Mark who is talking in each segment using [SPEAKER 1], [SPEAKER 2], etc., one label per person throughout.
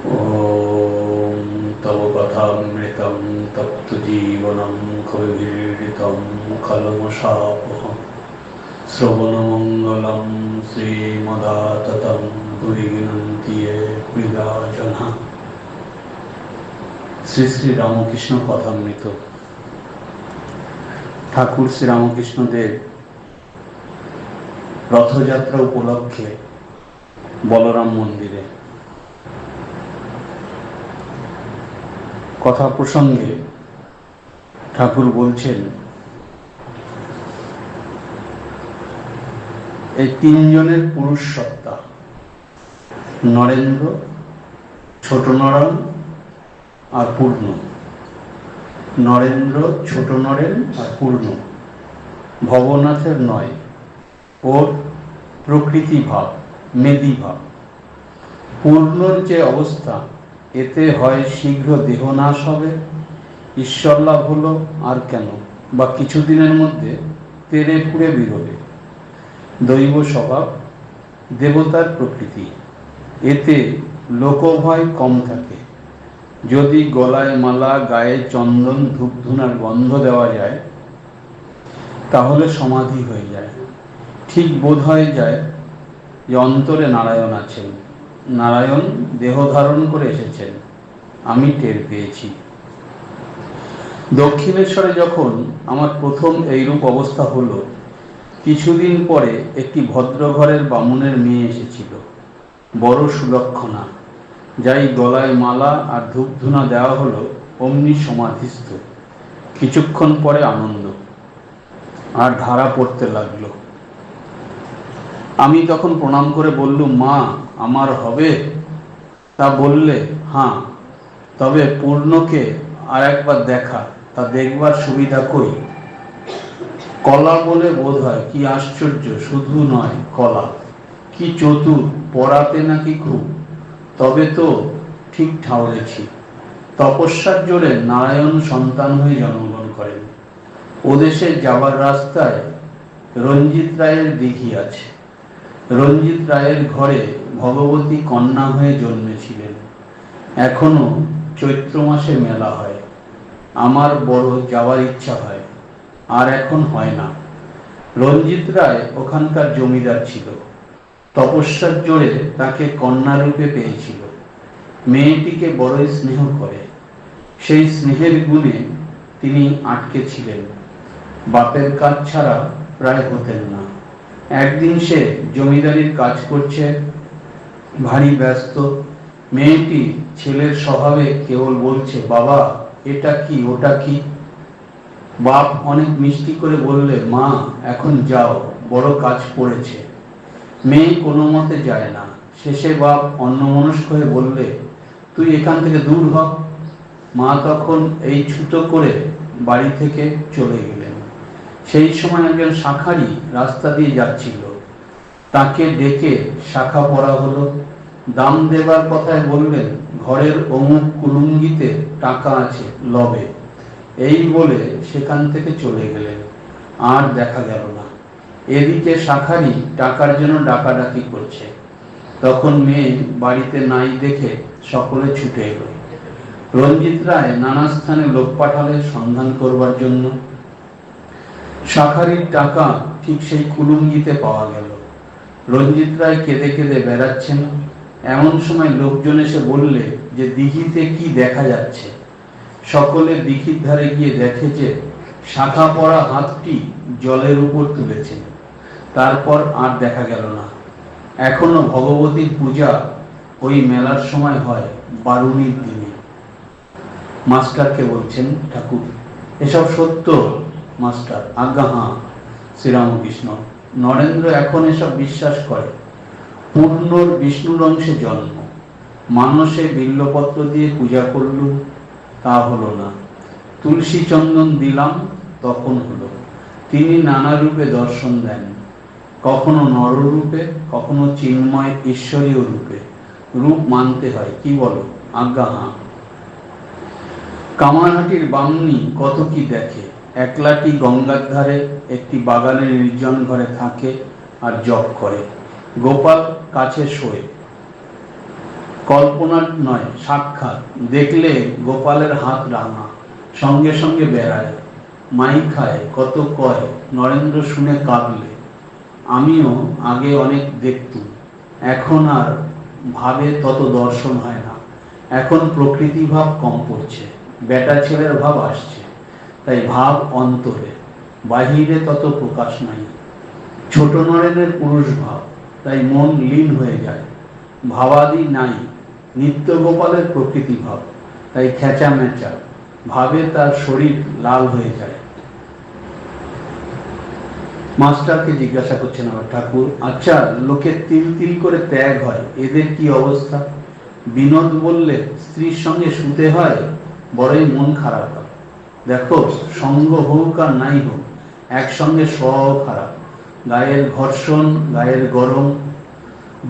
[SPEAKER 1] ॐ तव कथामृतं तप्तजीवनं कविभिरीडितं कलमशापहं श्रवणमङ्गलं श्रीमदाततं भुवि विनन्ति ये प्रियजनः। শ্রী শ্রী রামকৃষ্ণ কথামৃত। ঠাকুর শ্রী রামকৃষ্ণদেব রথযাত্রা উপলক্ষে বলরাম মন্দিরে কথা প্রসঙ্গে ঠাকুর বলছেন, এই তিনজনের পুরুষ সত্তা, নরেন্দ্র, ছোট নরেন আর পূর্ণ। নরেন্দ্র, ছোট নরেন আর পূর্ণ ভবনাথের নয়, ওর প্রকৃতি ভাব, মেদি ভাব। পূর্ণর যে অবস্থা, এতে হয় শীঘ্র দেহনাশ হবে, ঈশ্বর লাভ হলো, আর কেন বা কিছুদিনের মধ্যে তেড়ে ফুড়ে বেরোবে। দৈব স্বভাব, দেবতার প্রকৃতি, এতে লোকভয় কম থাকে। যদি গলায় মালা, গায়ে চন্দন, ধূপধুনার গন্ধ দেওয়া যায়, তাহলে সমাধি হয়ে যায়। ঠিক বোধ হয়ে যায় যে অন্তরে নারায়ণ আছেন, নারায়ণ দেহ ধারণ করে এসেছেন, আমি টের পেয়েছি। দক্ষিণেশ্বরে যখন আমার প্রথম এইরূপ অবস্থা হলো, কিছুদিন পরে একটি ভদ্রঘরের বামুনের মেয়ে এসেছিল, বড় সুলক্ষণা। যাই গলায় মালা আর ধূপধুনা দেওয়া হলো, অমনি সমাধিস্থ। কিছুক্ষণ পরে আনন্দ আর ধারা পড়তে লাগলো। আমি তখন প্রণাম করে বললুম, মা, আমার হবে? তা বললে, হ্যাঁ, তবে পূর্ণকে আর একবার দেখা, তা দেখবার সুবিধা কই? কলা বলে বোধ হয়। কি আশ্চর্য, শুধু নয়, কলা কি চতুর, পড়াতে নাকি খুব। তবে তো ঠিক ঠাউরেছি, তপস্যার জোরে নারায়ণ সন্তান হয়ে জন্মগ্রহণ করেন। ওদেশে যাবার রাস্তায় রঞ্জিত রায়ের দিঘি আছে। রঞ্জিত রায়ের ঘরে ভগবতী কন্যা হয়ে জন্মেছিলেন। এখনো চৈত্র মাসে মেলা হয়। আমার বড় যাওয়ার ইচ্ছা হয়, আর এখন হয় না। রঞ্জিত রায় ওখানকার জমিদার ছিল, তপস্যার জোরে তাকে কন্যা রূপে পেয়েছিল। মেয়েটিকে বড়ই স্নেহ করে। সেই স্নেহের গুণে তিনি আটকে ছিলেন। বাপের কাজ ছাড়া প্রায় হতেন না। একদিন সে জমিদারির কাজ করছে, ভারী ব্যস্ত। মেয়েটি ছেলের স্বভাবে কেবল বলছে, বাবা, এটা কি, ওটা কি। বাপ অনেক মিষ্টি করে বললে, মা, এখন যাও, বড় কাজ পড়েছে। মেয়ে কোনো মতে যায় না। শেষে বাপ অন্যমনস্ক হয়ে বললে, তুই এখান থেকে দূর হ। মা তখন এই ছুতো করে বাড়ি থেকে চলে গেলেন। সেই সময় একজন শাঁখারি রাস্তা দিয়ে যাচ্ছিল, তাকে ডেকে শাখা পড়া হলো। দাম দেবার কথায় বললেন, ঘরের অমুক কুলুঙ্গিতে টাকা আছে, লবে। এই বলে সেখান থেকে চলে গেলেন, আর দেখা গেল না। এদিকে শাঁখারি টাকার জন্য ডাকাডাকি করছে। তখন মেয়ে বাড়িতে নাই দেখে সকলে ছুটে এলো। রঞ্জিত রায় নানা স্থানে লোক পাঠালে সন্ধান করবার জন্য। শাঁখারির টাকা ঠিক সেই কুলুঙ্গিতে পাওয়া গেল। রঞ্জিত রায় কেঁদে কেঁদে বেড়াচ্ছেন। এমন সময় লোকজন এসে বললে যে দিঘিতে কি দেখা যাচ্ছে। সকলে দিঘির ধারে গিয়ে দেখে যে শাখা পড়া হাতটি জলের উপর তুলেছেন। তারপর আর দেখা গেল না। এখনো ভগবতীর পূজা ওই মেলার সময় হয়, বারুণীর দিনে। মাস্টারকে বলছেন, ঠাকুর, এসব সত্য? মাস্টার, আজ্ঞা হাঁ শ্রীরামকৃষ্ণ। নরেন্দ্র এখন এসব বিশ্বাস করে। পূর্ণর বিষ্ণুর অংশে জন্ম। মানসে বিল্লপত্র দিয়ে পূজা করলুম, তা হলো না। তুলসী চন্দন দিলাম, তখন হলো। তিনি নানা রূপে দর্শন দেন, কখনো নররূপে, কখনো চিন্ময় ঈশ্বরীয় রূপে। রূপ মানতে হয়, কি বলো? আজ্ঞা হাঁ। কামারহাটির বামনি কত কি দেখে। একলাটি গঙ্গার ধারে একটি বাগানের নির্জন ঘরে থাকে আর জপ করে। গোপাল কাছে শোয়। কল্পনার নয়, সাক্ষাৎ। দেখলে গোপালের হাত রাঙা, সঙ্গে সঙ্গে বেড়ায়, মাই খায়, কত কয়, নরেন্দ্র শুনে কাঁদলে। আমিও আগে অনেক দেখতুম, এখন আর ভাবে তত দর্শন হয় না। এখন প্রকৃতি ভাব কম পড়ছে, বেটা ছেলের ভাব আসছে, তাই ভাব অন্তরে, বাহিরে তত প্রকাশ নাই। ছোট নরেনের পুরুষ ভাব, তাই মন লীন হয়ে যায়, ভাবাদি নাই। নিত্য গোপালের প্রকৃতি ভাব, তাই খেঁচা মেচা ভাবে তার শরীর লাল হয়ে যায়। মাস্টারকে জিজ্ঞাসা করছেন আবার ঠাকুর, আচ্ছা, লোকের তিল তিল করে ত্যাগ হয়, এদের কি অবস্থা? বিনোদ বললে, স্ত্রীর সঙ্গে শুতে হয়, বড়ই মন খারাপ হয়। দেখো, সঙ্গ হোক আর নাই হোক, একসঙ্গে সব খারাপ। গায়ের ঘর্ষণ, গায়ের গরম,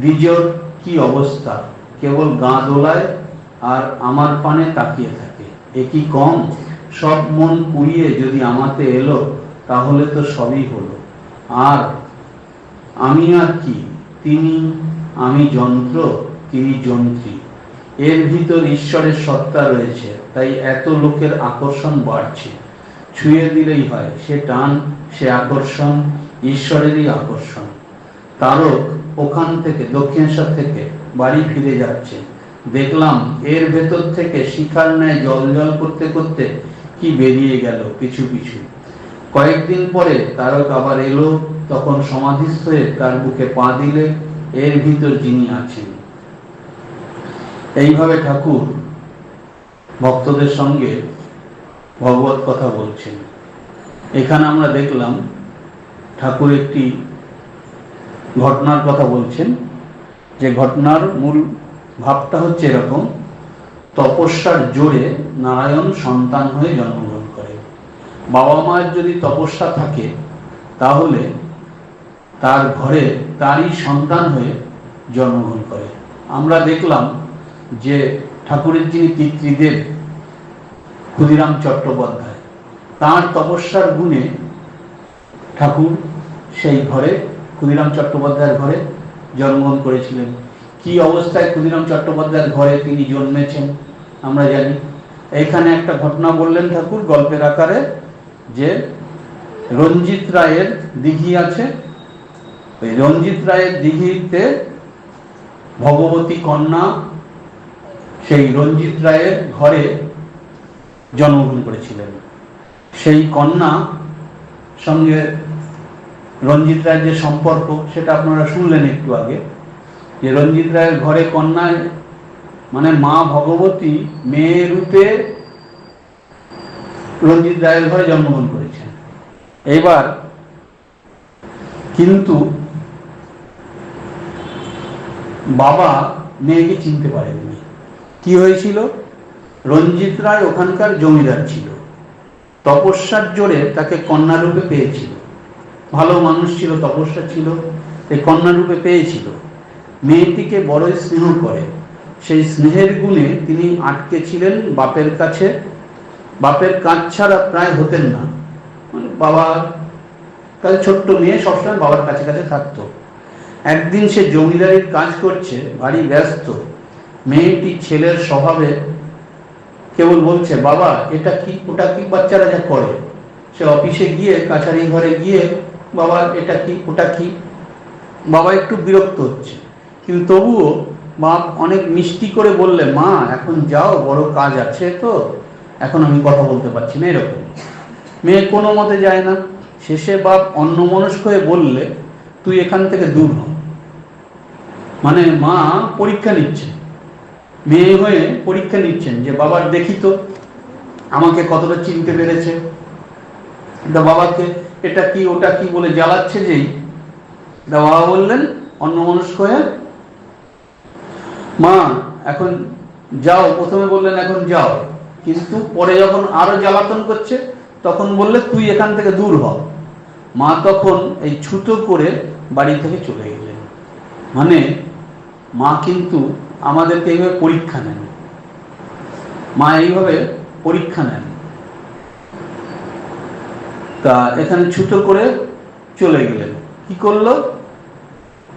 [SPEAKER 1] দ্বিজর কি অবস্থা, কেবল গা দোলায় আর আমার পানে তাকিয়ে থাকে। এ কি কম? সব মন পুড়িয়ে যদি আমাতে এলো, তাহলে তো সবই হলো। আর আমি আর কি? তিনি, আমি যন্ত্র, তিনি যন্ত্রী। এর ভিতর ঈশ্বরের সত্তা রয়েছে, তাই এত লোকের আকর্ষণ বাড়ছে। ছুঁয়ে দিলেই হয়, সে টান, সে আকর্ষণ, ঈশ্বরেরই আকর্ষণ। তারক ওখান থেকে, দক্ষিণেশ্বর থেকে বাড়ি ফিরে যাচ্ছে, দেখলাম এর ভেতর থেকে শিখার ন্যায় জল জল করতে করতে কি বেরিয়ে গেল পিছু পিছু। কয়েকদিন পরে তারক আবার এলো, তখন সমাধিস্থ হয়ে তার বুকে পা দিলে, এর ভিতর যিনি আছেন। এইভাবে ঠাকুর ভক্তদের সঙ্গে ভগবত কথা বলছেন। এখানে আমরা দেখলাম ঠাকুর একটি ঘটনার কথা বলছেন, যে ঘটনার মূল ভাবটা হচ্ছে এরকম: তপস্যার জোরে নারায়ণ সন্তান হয়ে জন্মগ্রহণ করে। বাবা মায়ের যদি তপস্যা থাকে, তাহলে তার ঘরে তারই সন্তান হয়ে জন্মগ্রহণ করে। আমরা দেখলাম যে ঠাকুরের যিনি পিতৃদেব ক্ষুদিরাম চট্টোপাধ্যায়, তাঁর তপস্যার গুণে ঠাকুর সেই ঘরে, ক্ষুদিরাম চট্টোপাধ্যায়ের ঘরে জন্মগ্রহণ করেছিলেন। কি অবস্থায় ক্ষুদিরাম চট্টোপাধ্যায়ের ঘরে তিনি জন্মেছেন আমরা জানি। এইখানে একটা ঘটনা বললেন ঠাকুর গল্পের আকারে, যে রঞ্জিত রায়ের দিঘি আছে, ওই রঞ্জিত রায়ের দিঘিতে ভগবতী কন্যা সেই রঞ্জিত রায়ের ঘরে জন্মগ্রহণ করেছিলেন। সেই কন্যা সঙ্গে রঞ্জিত রায়ের যে সম্পর্ক, সেটা আপনারা শুনলেন একটু আগে, যে রঞ্জিত রায়ের ঘরে কন্যায় মানে মা ভগবতী মেয়ে রূপে রঞ্জিত রায়ের ঘরে জন্মগ্রহণ করেছেন। এবার কিন্তু বাবা মেয়েকে চিনতে পারেননি। কি হয়েছিল? রঞ্জিত রায় ওখানকার জমিদার ছিল, তপস্যার জোরে তাকে কন্যা রূপে পেয়েছিল। ভালো মানুষ ছিল, তপস্যা ছিল, এই কন্যা রূপে পেয়েছিল। মেয়েটিকে বড়ই স্নেহ করে, সেই স্নেহের গুণে তিনি আটকে ছিলেন বাপের কাছে। বাপের কাজ ছাড়া প্রায় হতেন না, মানে বাবার কাছে, ছোট্ট মেয়ে সবসময় বাবার কাছে কাছে থাকতো। একদিন সে জমিদারির কাজ করছে, ভারী ব্যস্ত। মেয়েটি ছেলের স্বভাবে কেবল বলছে, বাবা এটা কি ওটা কি, বাচ্চারা যা করে। সে অফিসে গিয়ে, কাছারি ঘরে গিয়ে, বাবা এটা কি ওটা কি। বাবা একটু বিরক্ত হচ্ছে, কিন্তু তবুও বাপ অনেক মিষ্টি করে বললে, মা এখন যাও, বড় কাজ আছে তো, এখন আমি কথা বলতে পারছি না, এরকম। মেয়ে কোনো মতে যায় না। শেষে বাপ অন্যমনস্ক হয়ে বললে, তুই এখান থেকে দূর হ। মানে মা পরীক্ষা নিচ্ছে, মেয়ে হয়ে পরীক্ষা নিচ্ছেন, যে বাবার দেখি তো আমাকে কতটা চিনতে পেরেছে। বাবাকে এটা কি ওটা কি বলে জ্বালাচ্ছে, যেই বাবা বললেন অন্যমনস্ক হয়ে, মা এখন যাও। প্রথমে বললেন এখন যাও, কিন্তু পরে যখন আরো জ্বালাতন করছে, তখন বললে তুই এখান থেকে দূর হ। মা তখন এই ছুতো করে বাড়ি থেকে চলে গেলেন। মানে মা কিন্তু আমাদেরকে এইভাবে পরীক্ষা নেন, মা এইভাবে পরীক্ষা নেন। তা এখানে ছুতো করে চলে গেলেন। কি করলো?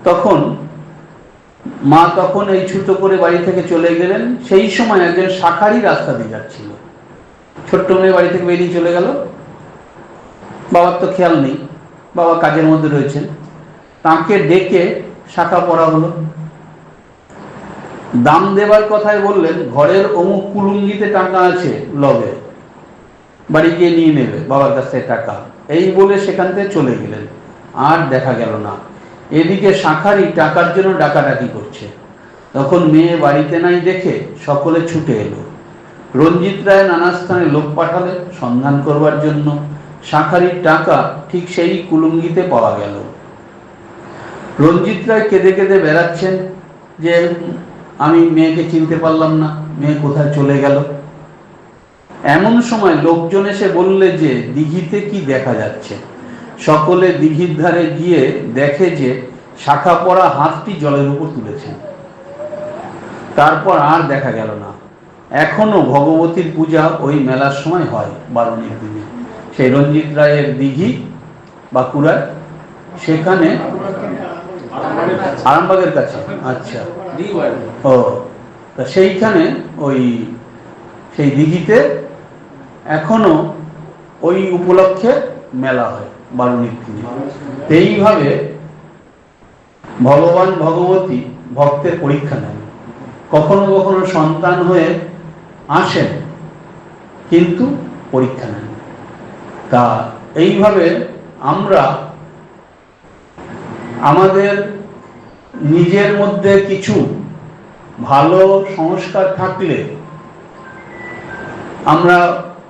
[SPEAKER 1] তখন মা তখন এই ছুতো করে বাড়ি থেকে চলে গেলেন। সেই সময় একজন শাখারি রাস্তা দিয়ে যাচ্ছিল, ছোট্ট মেয়ে বাড়ি থেকে বেরিয়ে চলে গেল, বাবার তো খেয়াল নেই, বাবা কাজের মধ্যে রয়েছেন। তাকে ডেকে শাখা পড়া হলো। দাম দেবার কথায় বললেন, ঘরের অমুক কুলুঙ্গিতে টাকা আছে লগে, বাড়ি গিয়ে নিয়ে নেবে বাবার কাছ থেকে টাকা, এই বলে সেখান থেকে চলে গেলেন। আর দেখা গেল না। এদিকে শাখারি টাকার জন্য ডাকাডাকি করছে। তখন মেয়ে বাড়িতে নাই দেখে সকলে ছুটে এলো। রঞ্জিত রায় নানা স্থানে লোক পাঠালেন সন্ধান করবার জন্য। শাখারির টাকা ঠিক সেই কুলুঙ্গিতে পাওয়া গেল। রঞ্জিত রায় কেঁদে কেঁদে বেড়াচ্ছেন যে আমি মেয়েকে চিনতে পারলাম না, মেয়ে কোথায় চলে গেল। এমন সময় লোকজন এসে বললে যে দিঘিতে কি দেখা যাচ্ছে। সকলে দিঘির ধারে গিয়ে দেখে যে শাখা পরা হাতটি জলের উপর তুলেছেন। তারপর আর দেখা গেল না। এখনো ভগবতীর পূজা ওই মেলার সময় হয় বারুণীর দিনে। সেই রঞ্জিত রায়ের দিঘি বাঁকুড়ায়, সেখানে আরামবাগের কাছে। আচ্ছা, ও সেইখানে ওই সেই দিঘিতে এখনো ওই উপলক্ষে মেলা হয় বারুণীর দিনে। এইভাবে ভগবান ভগবতী ভক্তের পরীক্ষা নেন। কখনো কখনো সন্তান হয়ে আসেন, কিন্তু পরীক্ষা নেন। তা এইভাবে আমরা আমাদের নিজের মধ্যে কিছু ভালো সংস্কার থাকলে আমরা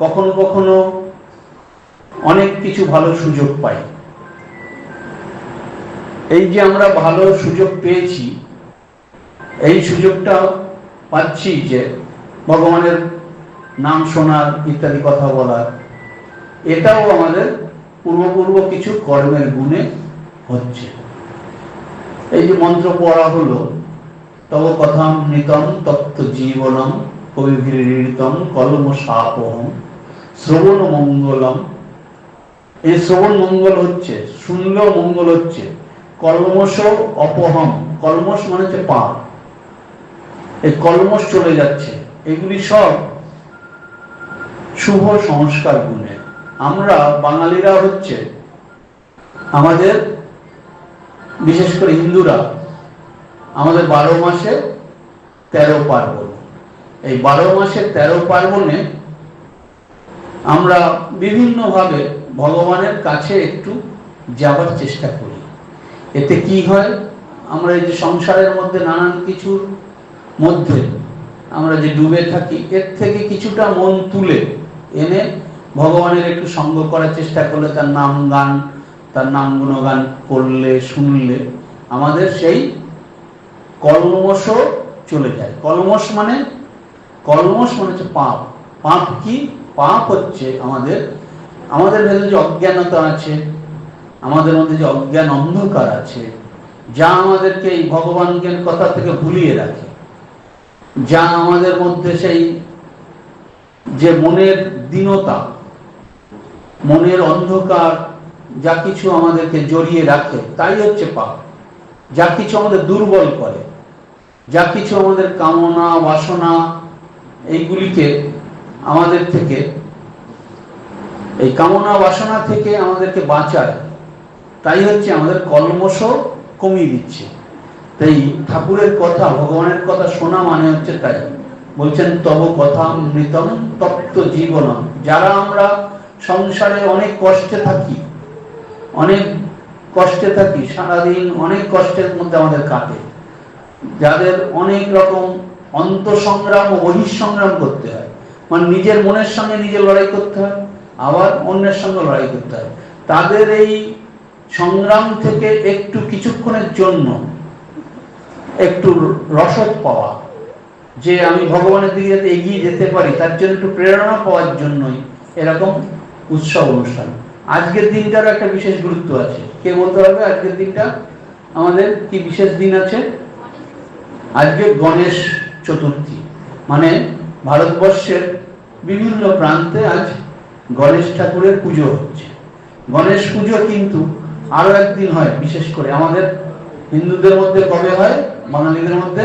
[SPEAKER 1] কখনো কখনো অনেক কিছু ভালো সুযোগ পাই। এই যে আমরা ভালো সুযোগ পেয়েছি, এই সুযোগটা পাচ্ছি যে ভগবানের নাম শোনার, ইত্যাদি কথা বলার, এটাও আমাদের পূর্ব কিছু কর্মের গুণে হচ্ছে। এই যে মন্ত্র পড়া হলো, তব কথামৃতম তত্ত্ব জীবনম কবিভিরীড়িতম কলমশাপহম শ্রবণ মঙ্গলম। এই শ্রবণ মঙ্গল হচ্ছে, শুনলেও মঙ্গল হচ্ছে। কলমশ অপহম, কলমশ মানে হচ্ছে পাপ, এই কলমশ চলে যাচ্ছে। এগুলি সব শুভ সংস্কার গুণে। আমরা বাঙালিরা হচ্ছে, আমাদের বিশেষ করে হিন্দুরা, আমাদের 12 মাসে 13 পার্বণ। এই 12 মাসে 13 পার্বণে আমরা বিভিন্নভাবে ভগবানের কাছে একটু যাবার চেষ্টা করি। এতে কি হয়, আমরা এই যে সংসারের মধ্যে নানান কিছুর মধ্যে আমরা যে ডুবে থাকি, এর থেকে কিছুটা মন তুলে এনে ভগবানের একটু সঙ্গ করার চেষ্টা করলে, তার নাম গান, তার নাম গুণগান করলে, শুনলে আমাদের সেই কলমশ চলে যায়। কলমশ মানে হচ্ছে পাপ। পাপ কি? পাপ হচ্ছে আমাদের ভেতরে যে অজ্ঞানতা আছে, আমাদের মধ্যে যে অজ্ঞান অন্ধকার আছে, যা আমাদেরকে এই ভগবানকে কথা থেকে ভুলিয়ে রাখে, যা আমাদের মধ্যে সেই যে মনের দীনতা, মনের অন্ধকার, যা কিছু আমাদেরকে জড়িয়ে রাখে, তাই হচ্ছে পাপ। যা কিছু আমাদের দুর্বল করে, যা কিছু আমাদের কামনা বাসনা, এইগুলিকে আমাদের থেকে, এই কামনা বাসনা থেকে আমাদেরকে বাঁচায়, তাই হচ্ছে আমাদের কলমশ কমিয়ে দিচ্ছে। তাই ঠাকুরের কথা, ভগবানের কথা শোনা মানে হচ্ছে তাই। বলছেন তব কথা মৃতম তত্ত্ব জীবনম। যারা আমরা সংসারে অনেক কষ্টে থাকি, সারাদিন অনেক কষ্টের মধ্যে আমাদের কাটে, যাদের অনেক রকম অন্তঃসংগ্রাম ও বহিঃসংগ্রাম করতে হয়, মানে নিজের মনের সঙ্গে নিজে লড়াই করতে হয়, আবার অন্যের সঙ্গে লড়াই করতে হয়, তাদের এই সংগ্রাম থেকে একটু কিছুক্ষণের জন্য একটু রসদ পাওয়া, যে আমি ভগবানের দিকে যাতে এগিয়ে যেতে পারি, তার জন্য একটু প্রেরণা পাওয়ার জন্যই এরকম উৎসব অনুষ্ঠান। আজকের দিনটার একটা বিশেষ গুরুত্ব আছে। কে বলতে পারবে আজকের দিনটা আমাদের কি বিশেষ দিন আছে? আজকে গণেশ চতুর্থী, মানে ভারতবর্ষের বিভিন্ন প্রান্তে আজ গণেশ ঠাকুরের পুজো হচ্ছে। গণেশ পুজো কিন্তু আরো একদিন হয়, বিশেষ করে আমাদের হিন্দুদের মধ্যে কবে হয়? বাঙালিদের মধ্যে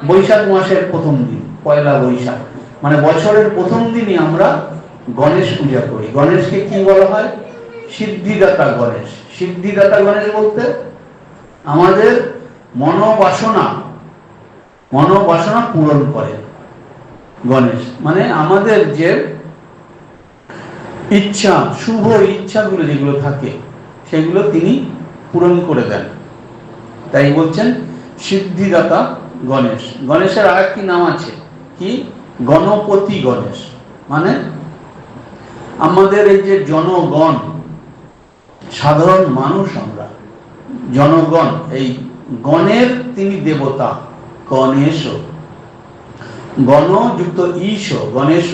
[SPEAKER 1] বৈশাখ মাসের প্রথম দিন, পয়লা বৈশাখ, মানে বছরের প্রথম দিনই আমরা গণেশ পূজা করি। গণেশকে কি বলা হয়? সিদ্ধিদাতা গণেশ। সিদ্ধিদাতা গণেশ বলতে আমাদের মনোবাসনা পূরণ করে গণেশ, মানে আমাদের যে ইচ্ছা, শুভ ইচ্ছাগুলো যেগুলো থাকে সেগুলো তিনি পূরণ করে দেন। তাই বলছেন সিদ্ধিদাতা গণেশ। গণেশের আর একটি নাম আছে কি? গণপতি গণেশ। মানে আমাদের এই যে জনগণ, সাধারণ মানুষ, আমরা জনগণ, এই গণের তিনি দেবতা। গণেশ, গণ যুক্ত ঈশ, গণেশ,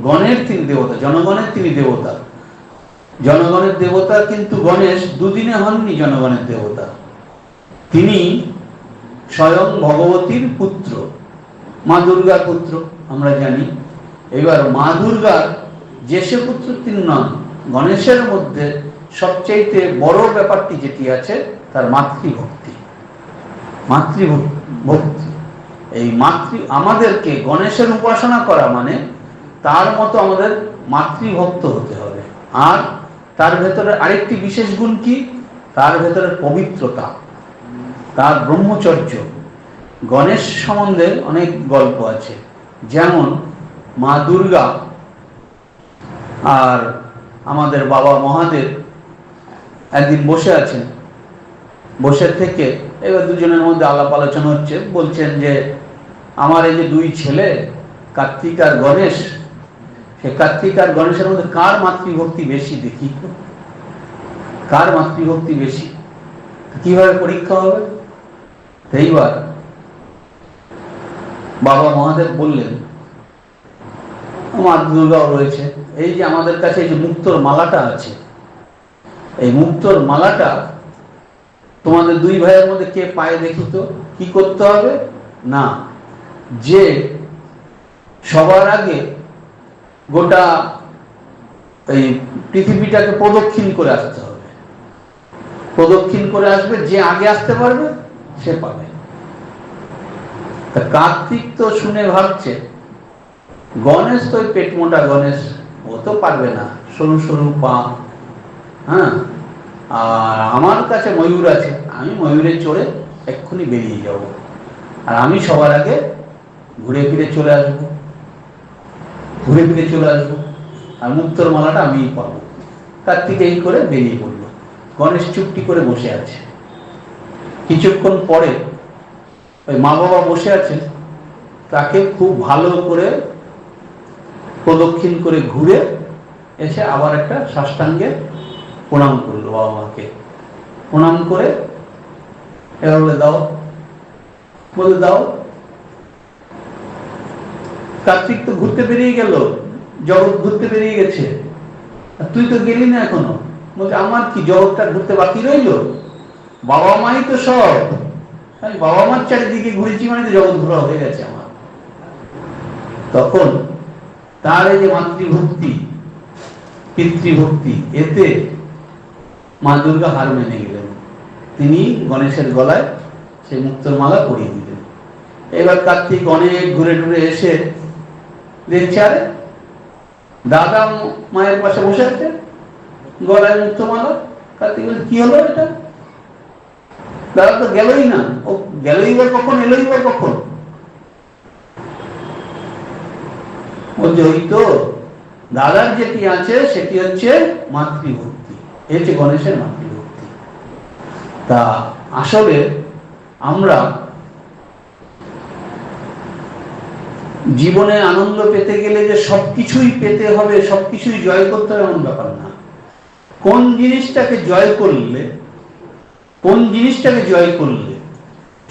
[SPEAKER 1] গণের তিনি দেবতা, জনগণের তিনি দেবতা। জনগণের দেবতা, কিন্তু গণেশ দুদিনে হননি জনগণের দেবতা। তিনি স্বয়ং ভগবতীর পুত্র, মা দুর্গার পুত্র, আমরা জানি। এবার মা দুর্গার জ্যেষ্ঠ পুত্র তিনি নন। গণেশের মধ্যে সবচেয়ে বড় ব্যাপারটি যেটি আছে তার মাতৃভক্তি। মাতৃভক্তি, এই আমাদেরকে গণেশের উপাসনা করা মানে তার মতো আমাদের মাতৃভক্ত হতে হবে। আর তার ভেতরে আরেকটি বিশেষ গুণ কি? তার ভেতরে পবিত্রতা, তার ব্রহ্মচর্য। গণেশ সম্বন্ধে অনেক গল্প আছে, যেমন মা দুর্গা আর আমাদের বাবা মহাদেব একদিন বসে আছেন। বসে থেকে এবার দুজনের মধ্যে আলাপ আলোচনা হচ্ছে। বলছেন যে আমার এই যে দুই ছেলে কার্তিক আর গণেশ, সে কার্তিক আর গণেশের মধ্যে কার মাতৃভক্তি বেশি, দেখি কার মাতৃভক্তি বেশি, কিভাবে পরীক্ষা হবে? এইবার বাবা মহাদেব বললেন, মা দুর্গাও রয়েছে, এই যে আমাদের কাছে এই যে মুক্তোর মালাটা আছে, এই মুক্তোর মালাটা তোমাদের দুই ভাইয়ের মধ্যে কে পায় দেখি তো। কি করতে হবে না, যে সবার আগে গোটা এই পৃথিবীটাকে প্রদক্ষিণ করে আসতে হবে, প্রদক্ষিণ করে আসবে, যে আগে আসতে পারবে সে পাবে। তা কার্তিক তো শুনে ভাবছে, গণেশ তো ওই পেট মোটা গণেশ, ও তো পারবে না, সরু সরু পা, হ্যাঁ, আর আমার কাছে ময়ূর আছে, আমি ময়ূরে চড়ে এক্ষুনি বেরিয়ে যাব, আর আমি সবার আগে ঘুরে ফিরে চলে আসবো, আর মুক্তোর মালাটা আমিই পাবো। কার্তিক এই করে বেরিয়ে পড়লো। গণেশ চুপটি করে বসে আছে। কিছুক্ষণ পরে ওই মা বাবা বসে আছেন, তাকে খুব ভালো করে প্রদক্ষিণ করে ঘুরে এসে আবার একটা সাষ্টাঙ্গে প্রণাম করলো। বাবা মাকে প্রণাম করে এবার বলে দাও। কার্তিক তো ঘুরতে বেরিয়ে গেল, জগৎ ঘুরতে বেরিয়ে গেছে, তুই তো গেলি না এখনো। বলছে আমার কি, জগৎটা ঘুরতে বাকি রইল? বাবা মাই তো সব, আমি বাবা মার চারিদিকে ঘুরেছি মানে তো জগৎ ঘোরা হয়ে গেছে আমার। তখন তার এই যে মাতৃভক্তি, পিতৃভক্তি, এতে মা দুর্গা হার মেনে গেলেন। তিনি গণেশের গলায় সেই মুক্তোর মালা পরিয়ে দিলেন। এবার কার্তিক অনেক ঘুরে ঘুরে এসে দেখছে, আরে দাদা মায়ের পাশে বসে আছে, গলায় মুক্তো মালা। কার্তিক বলছে কি হলো এটা? দাদা তো গেলই না। ও গেলই বা কখন, এলোই বা কখন? বলছে ওই তো দাদার যেটি আছে সেটি হচ্ছে মাতৃভক্তি, এই হচ্ছে গণেশের মাতৃভক্তি। তা আসলে আমরা জীবনে আনন্দ পেতে গেলে যে সবকিছুই পেতে হবে, সবকিছুই জয় করতে হবে এমন ব্যাপার না। কোন জিনিসটাকে জয় করলে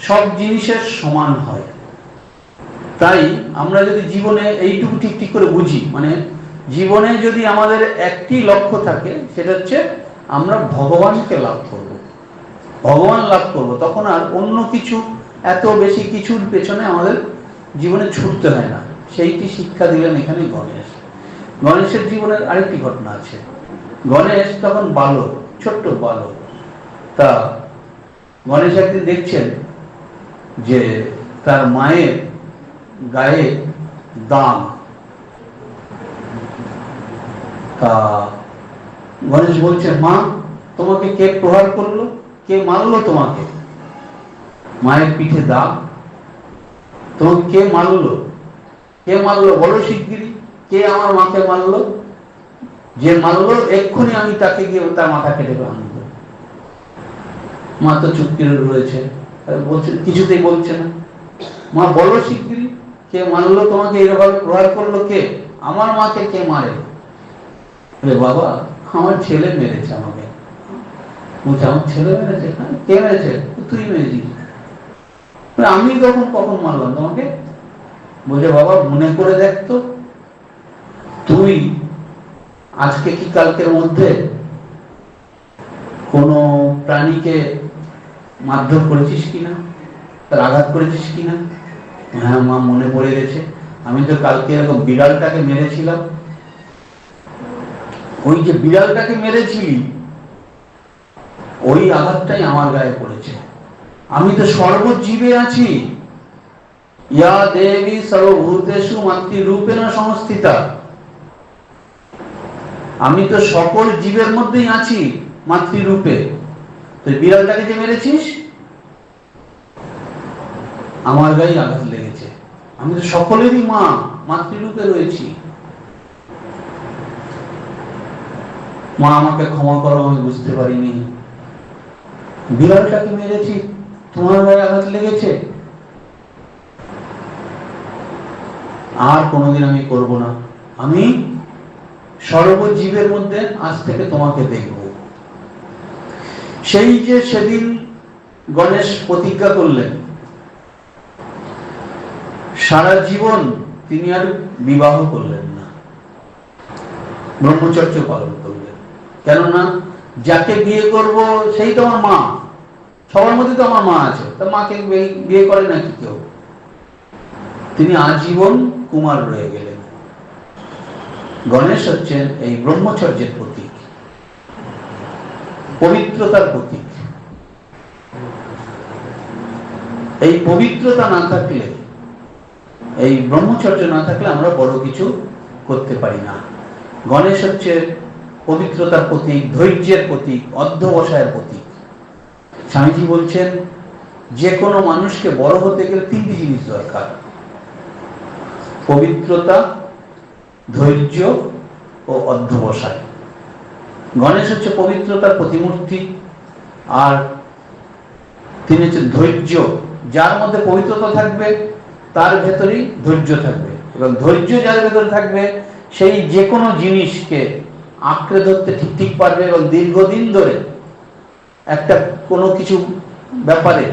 [SPEAKER 1] সব জিনিসের সমান হয়। তাই আমরা যদি জীবনে এইটুকু ঠিক ঠিক করে বুঝি, মানে জীবনে যদি আমাদের একটি লক্ষ্য থাকে, সেটা হচ্ছে আমরা ভগবানকে লাভ করব, ভগবান লাভ করব, তখন আর অন্য কিছু এত বেশি কিছুর পেছনে আমাদের জীবনে ছুটতে হয় না। সেইটি শিক্ষা দিলেন এখানে গণেশ। গণেশের জীবনের আরেকটি ঘটনা আছে। গণেশ তখন বালক, ছোট্ট বালক। তা গণেশ একদিন দেখছেন যে তার মায়ের গায়ে দাগ। তা গণেশ বলছেন, মা তোমাকে কে প্রহার করলো, কে মারলো তোমাকে? মায়ের পিঠে দাগ, তোমাকে কে মারলো? কে মারলো বলো শিগগিরি, কে আমার মাকে মারলো? যে মারলো এক্ষুনি আমি তাকে গিয়ে তার মাথা কেটে আনবো। মা তো চুপ করে রয়েছে, বলছে, কিছুতেই বলছে না। মা বলো শিগগিরি, কে মারলো তোমাকে, এরকম প্রহার করলো কে? আমার মাকে কে মারে? বাবা আমার ছেলে মেরেছে আমাকে। বলছে, আমার ছেলে মেরেছে? কে মেরেছে? তুই মেরেছিস। আমি তখন কখন মারলাম তোমাকে? বলছে, বাবা মনে করে দেখতো, তুই আজকে কি কালকের মধ্যে কোন প্রাণীকে মারধর করেছিস কিনা, তার আঘাত করেছিস কিনা? হ্যাঁ মা, মনে পড়ে গেছে, আমি তো কালকে এরকম বিড়ালটাকে মেরেছিলাম। ওই যে বিড়ালটাকে মেরেছিলি, ওই আঘাতটাই আমার গায়ে পড়েছে। আমি তো সর্বজীবে আছি, ইয়া দেবী সর্বভূতেষু মাতৃরূপেণ সংস্থিতা। আমি তো সকল জীবের মধ্যেই আছি মাতৃরূপে। তুই বিড়ালটাকে যে মেরেছিস, আমার গায়ে আঘাত লেগেছে। আমি তো সকলেরই মা, মাতৃরূপে রয়েছি। মা আমাকে ক্ষমা করো, আমি বুঝতে পারিনি। বিড়ালটাকে মেরেছি, তোমার গায়ে আঘাত লেগেছে, আর কোনোদিন আমি করব না। আমি সর্বজীবের মধ্যে আজ থেকে তোমাকে দেখব। সেই যে সেদিন গণেশ প্রতিজ্ঞা করলেন, সারা জীবন তিনি আর বিবাহ করলেন না, ব্রহ্মচর্য পালন করলেন। কেননা যাকে বিয়ে করব সেই তো আমার মা, সবার মধ্যে তো আমার মা আছে, তা মাকে বিয়ে করে নাকি কেউ? তিনি আজীবন কুমার রয়ে গেলেন। গণেশ হচ্ছেন এই ব্রহ্মচর্যের প্রতীক, পবিত্রতার প্রতীক। এই পবিত্রতা না থাকলে, এই ব্রহ্মচর্য না থাকলে আমরা বড় কিছু করতে পারি না। গণেশ হচ্ছে পবিত্রতার প্রতীক, ধৈর্যের প্রতীক, অধ্যবসায়ের প্রতীক। স্বামীজি বলছেন, যে কোনো মানুষকে বড় হতে গেলে তিনটি জিনিস দরকার: পবিত্রতা, ধৈর্য ও অধ্যবসায়। গণেশ হচ্ছে পবিত্রতার প্রতিমূর্তি, আর তিনি হচ্ছেন ধৈর্য। যার মধ্যে পবিত্রতা থাকবে তার ভেতরেই ধৈর্য থাকবে, এবং ধৈর্য যার ভেতরে থাকবে সেই যে কোনো জিনিসকে আঁকড়ে ধরতে ঠিক ঠিক পারবে, এবং দীর্ঘদিন ধরে একটা কোনো কিছু ব্যাপারে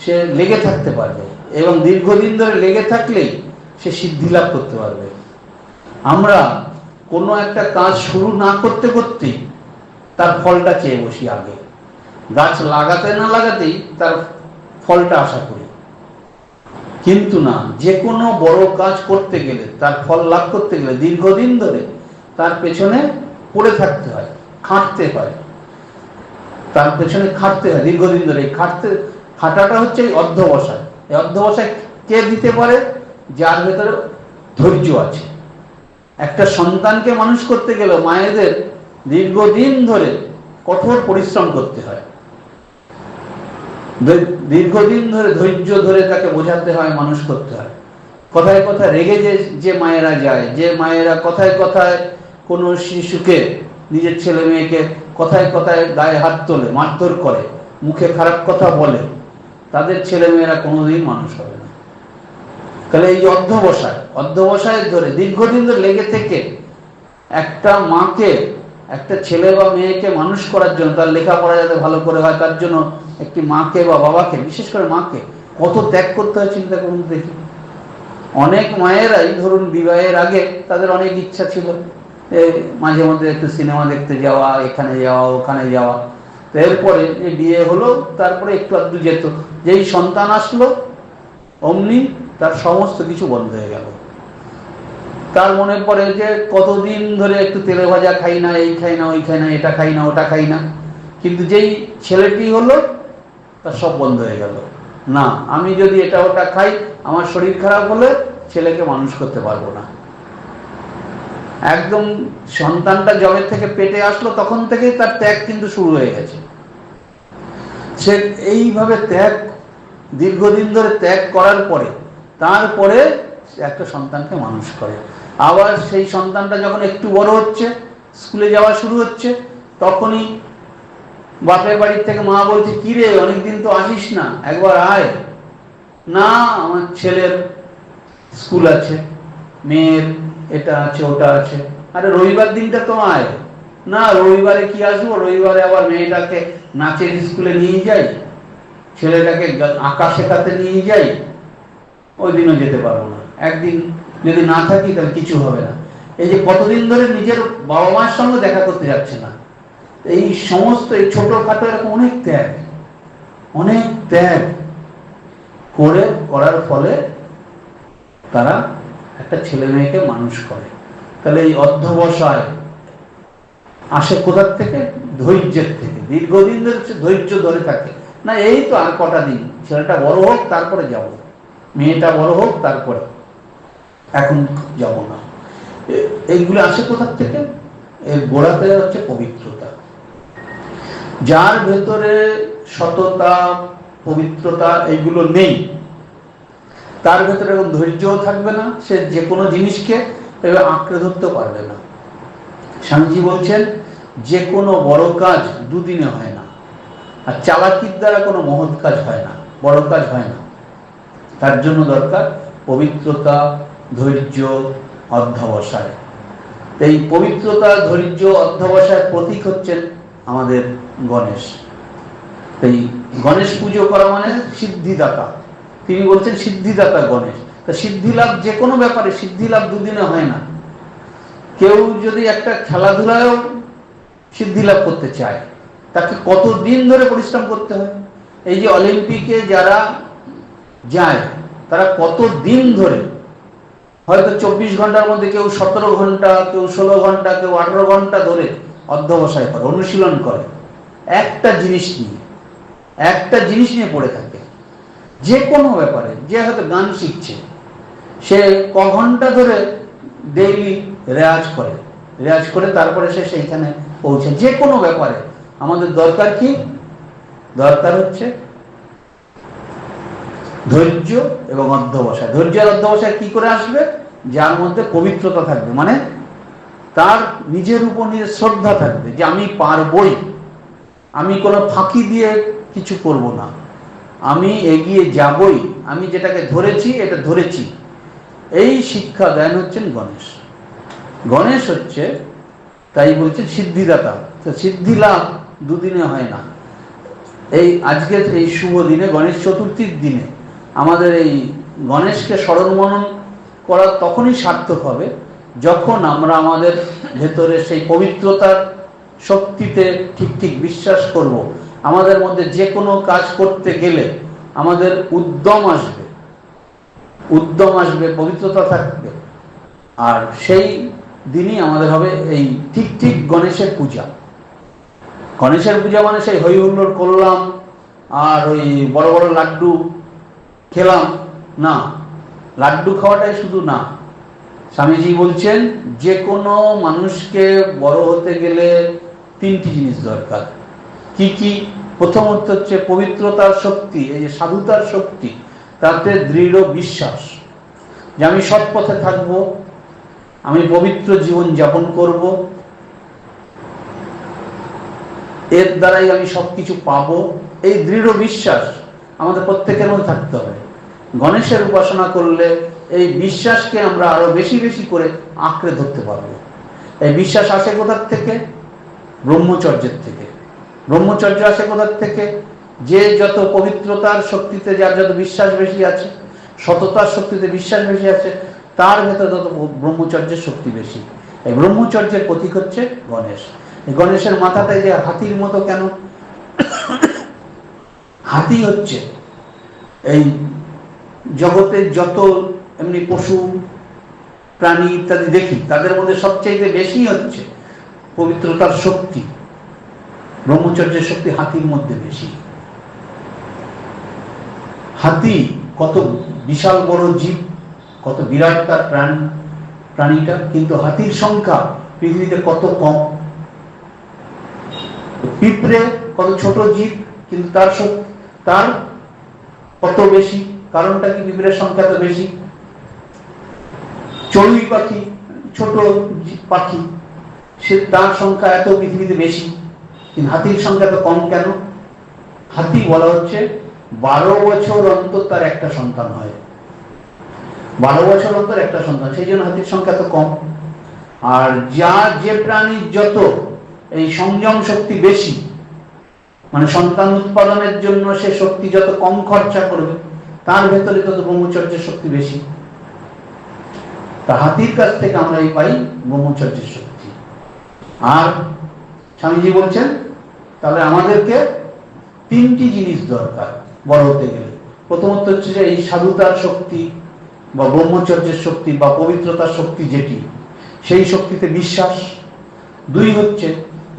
[SPEAKER 1] সে লেগে থাকতে পারবে, এবং দীর্ঘদিন ধরে লেগে থাকলেই সে সিদ্ধি লাভ করতে পারবে। আমরা কোনো একটা কাজ শুরু না করতে করতেই তার ফলটা চেয়ে বসি আগে, গাছ লাগাতে না লাগাতেই তার ফলটা আশা করি। কিন্তু না, যে কোনো বড় কাজ করতে গেলে, তার ফল লাভ করতে গেলে দীর্ঘদিন ধরে তার পেছনে পড়ে থাকতে হয়, খাটতে হয়, তার পেছনে খাটতে হয় দীর্ঘদিন ধরে। খাটাটা হচ্ছে এই অধ্যবসায়। এই অধ্যবসায় কে দিতে পারে? যার ভেতরে ধৈর্য আছে। একটা সন্তানকে মানুষ করতে গেলে মায়েদের দীর্ঘদিন ধরে কঠোর পরিশ্রম করতে হয়, দীর্ঘদিন ধরে ধৈর্য ধরে তাকে বোঝাতে হয়, মানুষ করতে হয়। কথায় কথায় রেগে যে মায়েরা যায়, যে মায়েরা কথায় কথায় কোনো শিশুকে, নিজের ছেলে মেয়েকে কথায় কথায় গায়ে হাত তোলে, মারধর করে, মুখে খারাপ কথা বলে, তাদের ছেলে মেয়েরা কোনোদিন মানুষ হবে না। তাহলে এই যে অধ্যবসায় ধরে দীর্ঘদিন ধরে লেগে থেকে একটা মাকে, একটা ছেলে বা মেয়েকে মানুষ করার জন্য, তার লেখাপড়া যাতে ভালো করে হয়, তার জন্য একটি মাকে বা বাবাকে, বিশেষ করে মাকে, কত ত্যাগ করতে হয় চিন্তা করুন দেখি। অনেক মায়েরাই ধরুন বিবাহের আগে তাদের অনেক ইচ্ছা ছিল, মাঝে মধ্যে একটু সিনেমা দেখতে যাওয়া, এখানে যাওয়া, ওখানে যাওয়া। তো এরপরে বিয়ে হলো, তারপরে একটু আধটু যেত। যেই সন্তান আসলো অমনি তার সমস্ত কিছু বন্ধ হয়ে গেল। তার মনে পড়ে যে কতদিন ধরে একটু তেলে ভাজা খাই না, এই খাই না, ওই খাই না, এটা খাই না, ওটা খাই না। কিন্তু যেই ছেলেটি হলো, তার সব বন্ধ হয়ে গেল। না, আমি যদি এটা ওটা খাই, আমার শরীর খারাপ হলে ছেলেকে মানুষ করতে পারবো না। একদম সন্তানটা জবের থেকে পেটে আসলো তখন থেকেই তার ত্যাগ কিন্তু শুরু হয়ে গেছে। সে এইভাবে ত্যাগ, দীর্ঘদিন ধরে ত্যাগ করার পরে তারপরে একটা সন্তানকে মানুষ করে। আবার সেই সন্তানটা যখন একটু বড় হচ্ছে, স্কুলে যাওয়া শুরু হচ্ছে, তখনই বাপের বাড়ির থেকে মা বলছে, কি রে অনেকদিন তো আসিস না, একবার আয়। না, আমার ছেলের স্কুল আছে, মেয়ের এটা আছে ওটা আছে। আরে রবিবার দিনটা তো আয়। না, রবিবারে কি আসবো, রবিবারে আবার মেয়েটাকে নাচের স্কুলে নিয়ে যাই, ছেলেটাকে আঁকা শেখাতে নিয়ে যাই, ওই দিনও যেতে পারবো না। একদিন যদি না থাকি তাহলে কিছু হবে না। এই যে কতদিন ধরে নিজের বাবা মায়ের সঙ্গে দেখা করতে যাচ্ছে না, এই সমস্ত এই ছোটখাটো এরকম অনেক ত্যাগ করার ফলে তারা একটা ছেলে মেয়েকে মানুষ করে। তাহলে এই অধ্যবসায় আসে কোথার থেকে? ধৈর্যের থেকে। দীর্ঘদিন ধরে ধৈর্য ধরে থাকে, না এই তো আর কটা দিন, ছেলেটা বড় হোক তারপরে যাব, মেয়েটা বড় হোক তারপরে, এখন যাব না। এইগুলো আসে কোথার থেকে? এর গোড়াতে হচ্ছে পবিত্রতা। যার ভেতরে সততা, পবিত্রতা এগুলো নেই, তার ভেতরে এখন ধৈর্যও থাকবে না, সে যে কোনো জিনিসকে এভাবে আঁকড়ে ধরতে পারবে না। স্বামীজি বলছেন, যে কোনো বড় কাজ দুদিনে হয় না, আর চালাকির দ্বারা কোনো মহৎ কাজ হয় না, বড় কাজ হয় না। তার জন্য দরকার পবিত্রতা, ধৈর্য, অধ্যবসায়। এই পবিত্রতা, ধৈর্য, অধ্যবসায়ের প্রতীক হচ্ছেন আমাদের গণেশ। এই গণেশ পুজো করা মানে সিদ্ধিদাতা। তিনি বলছেন সিদ্ধিদাতা গণেশ। তা সিদ্ধি লাভ যে কোনো ব্যাপারে, সিদ্ধি লাভ দুদিনে হয় না। কেউ যদি একটা খেলাধুলায়ও সিদ্ধি লাভ করতে চায়, তাকে কতদিন ধরে পরিশ্রম করতে হয়। এই যে অলিম্পিকে যারা যায়, তারা কতদিন ধরে, হয়তো 24 ঘন্টার মধ্যে কেউ 17 ঘন্টা, কেউ 16 ঘন্টা, কেউ 18 ঘন্টা ধরে অধ্যবসায় করে, অনুশীলন করে, একটা জিনিস নিয়ে পড়ে থাকে। যে কোনো ব্যাপারে, যে হয়তো গান শিখছে, সে ক ঘন্টা ধরে ডেইলি রেয়াজ করে তারপরে সে সেইখানে পৌঁছে। যে কোনো ব্যাপারে আমাদের দরকার কি? দরকার হচ্ছে ধৈর্য এবং অধ্যবসায়। ধৈর্য আর অধ্যবসায় কি করে আসবে? যার মধ্যে পবিত্রতা থাকবে, মানে তার নিজের উপর নিজের শ্রদ্ধা থাকবে যে আমি পারবই, আমি কোনো ফাঁকি দিয়ে কিছু করব না, আমি এগিয়ে যাবই, আমি যেটাকে ধরেছি এটা ধরেছি। এই শিক্ষা দেন হচ্ছেন গণেশ। গণেশ হচ্ছে, তাই বলছে সিদ্ধিদাতা। সিদ্ধি লাভ দুদিনে হয় না। এই আজকের এই শুভ দিনে, গণেশ চতুর্থীর দিনে আমাদের এই গণেশকে স্মরণ মনন করা তখনই সার্থক হবে যখন আমরা আমাদের ভেতরে সেই পবিত্রতার শক্তিতে ঠিক বিশ্বাস করব। আমাদের মধ্যে যে কোনো কাজ করতে গেলে আমাদের উদ্যম আসবে, পবিত্রতা থাকবে। আর সেই দিনই আমাদের হবে এই ঠিক গণেশের পূজা। গণেশের পূজা মানে সেই হই হুল্লোড় করলাম আর ওই বড় বড় লাড্ডু খেলাম না, লাড্ডু খাওয়াটাই শুধু না। স্বামীজি বলছেন, যে কোনো মানুষকে বড় হতে গেলে 3টি জিনিস দরকার। কি? প্রথমত হচ্ছে পবিত্রতার শক্তি, এই যে সাধুতার শক্তি, তাতে দৃঢ় বিশ্বাস যে আমি সৎ পথে থাকবো, আমি পবিত্র জীবন যাপন করব, এর দ্বারাই আমি সবকিছু পাবো। এই দৃঢ় বিশ্বাস আমাদের প্রত্যেকের মধ্যে থাকতে হবে। গণেশের উপাসনা করলে এই বিশ্বাসকে আমরা আরো বেশি করে আঁকড়ে ধরতে পারবো। এই বিশ্বাস আসে কোথার থেকে? ব্রহ্মচর্যের থেকে। ব্রহ্মচর্য আসে কোথার থেকে? যে যত পবিত্রতার শক্তিতে যার যত বিশ্বাস বেশি আছে, সততার শক্তিতে বিশ্বাস বেশি আছে, তার ভেতরে তত ব্রহ্মচর্যের শক্তি বেশি। এই ব্রহ্মচর্যের প্রতীক হচ্ছে গণেশ। এই গণেশের মাথাটায় যে হাতির মতো কেন? হাতি হচ্ছে এই জগতের যত এমনি পশু প্রাণী ইত্যাদি দেখি, তাদের মধ্যে সবচেয়ে বেশি হচ্ছে পবিত্রতার শক্তি, ব্রহ্মচর্যের শক্তি হাতির মধ্যে বেশি। হাতি কত বিশাল বড় জীব, কত বিরাট তার প্রাণীটা, কিন্তু হাতির সংখ্যা পৃথিবীতে কত কম। পিঁপড়ে কত ছোট জীব, কিন্তু তার কত বেশি। কারণটা কি? পিঁপড়ের সংখ্যা তো বেশি। চড়ুই পাখি ছোট পাখি, তার সংখ্যা এত পৃথিবীতে বেশি, কিন্তু হাতির সংখ্যা তো কম কেন? হাতি বলা হচ্ছে 12 বছর অন্তর তার একটা সন্তান হয়, 12 বছর অন্তর একটা সন্তান, সেই জন্য হাতির সংখ্যা তো কম। আর যে প্রাণীর যত এই সংযম শক্তি বেশি, মানে সন্তান উৎপাদনের জন্য সে শক্তি যত কম খরচা করবে, তার ভেতরে তত ব্রহ্মচর্যের শক্তি বেশি। তা হাতির কাছ থেকে আমরা এই পাই ব্রহ্মচর্যের শক্তি। আর স্বামীজি বলছেন তাহলে আমাদেরকে 3টি জিনিস দরকার বড় হতে গেলে। প্রথমত হচ্ছে যে এই সাধুতার শক্তি বা ব্রহ্মচর্যের শক্তি বা পবিত্রতার শক্তি, যেটি সেই শক্তিতে বিশ্বাস। 2 হচ্ছে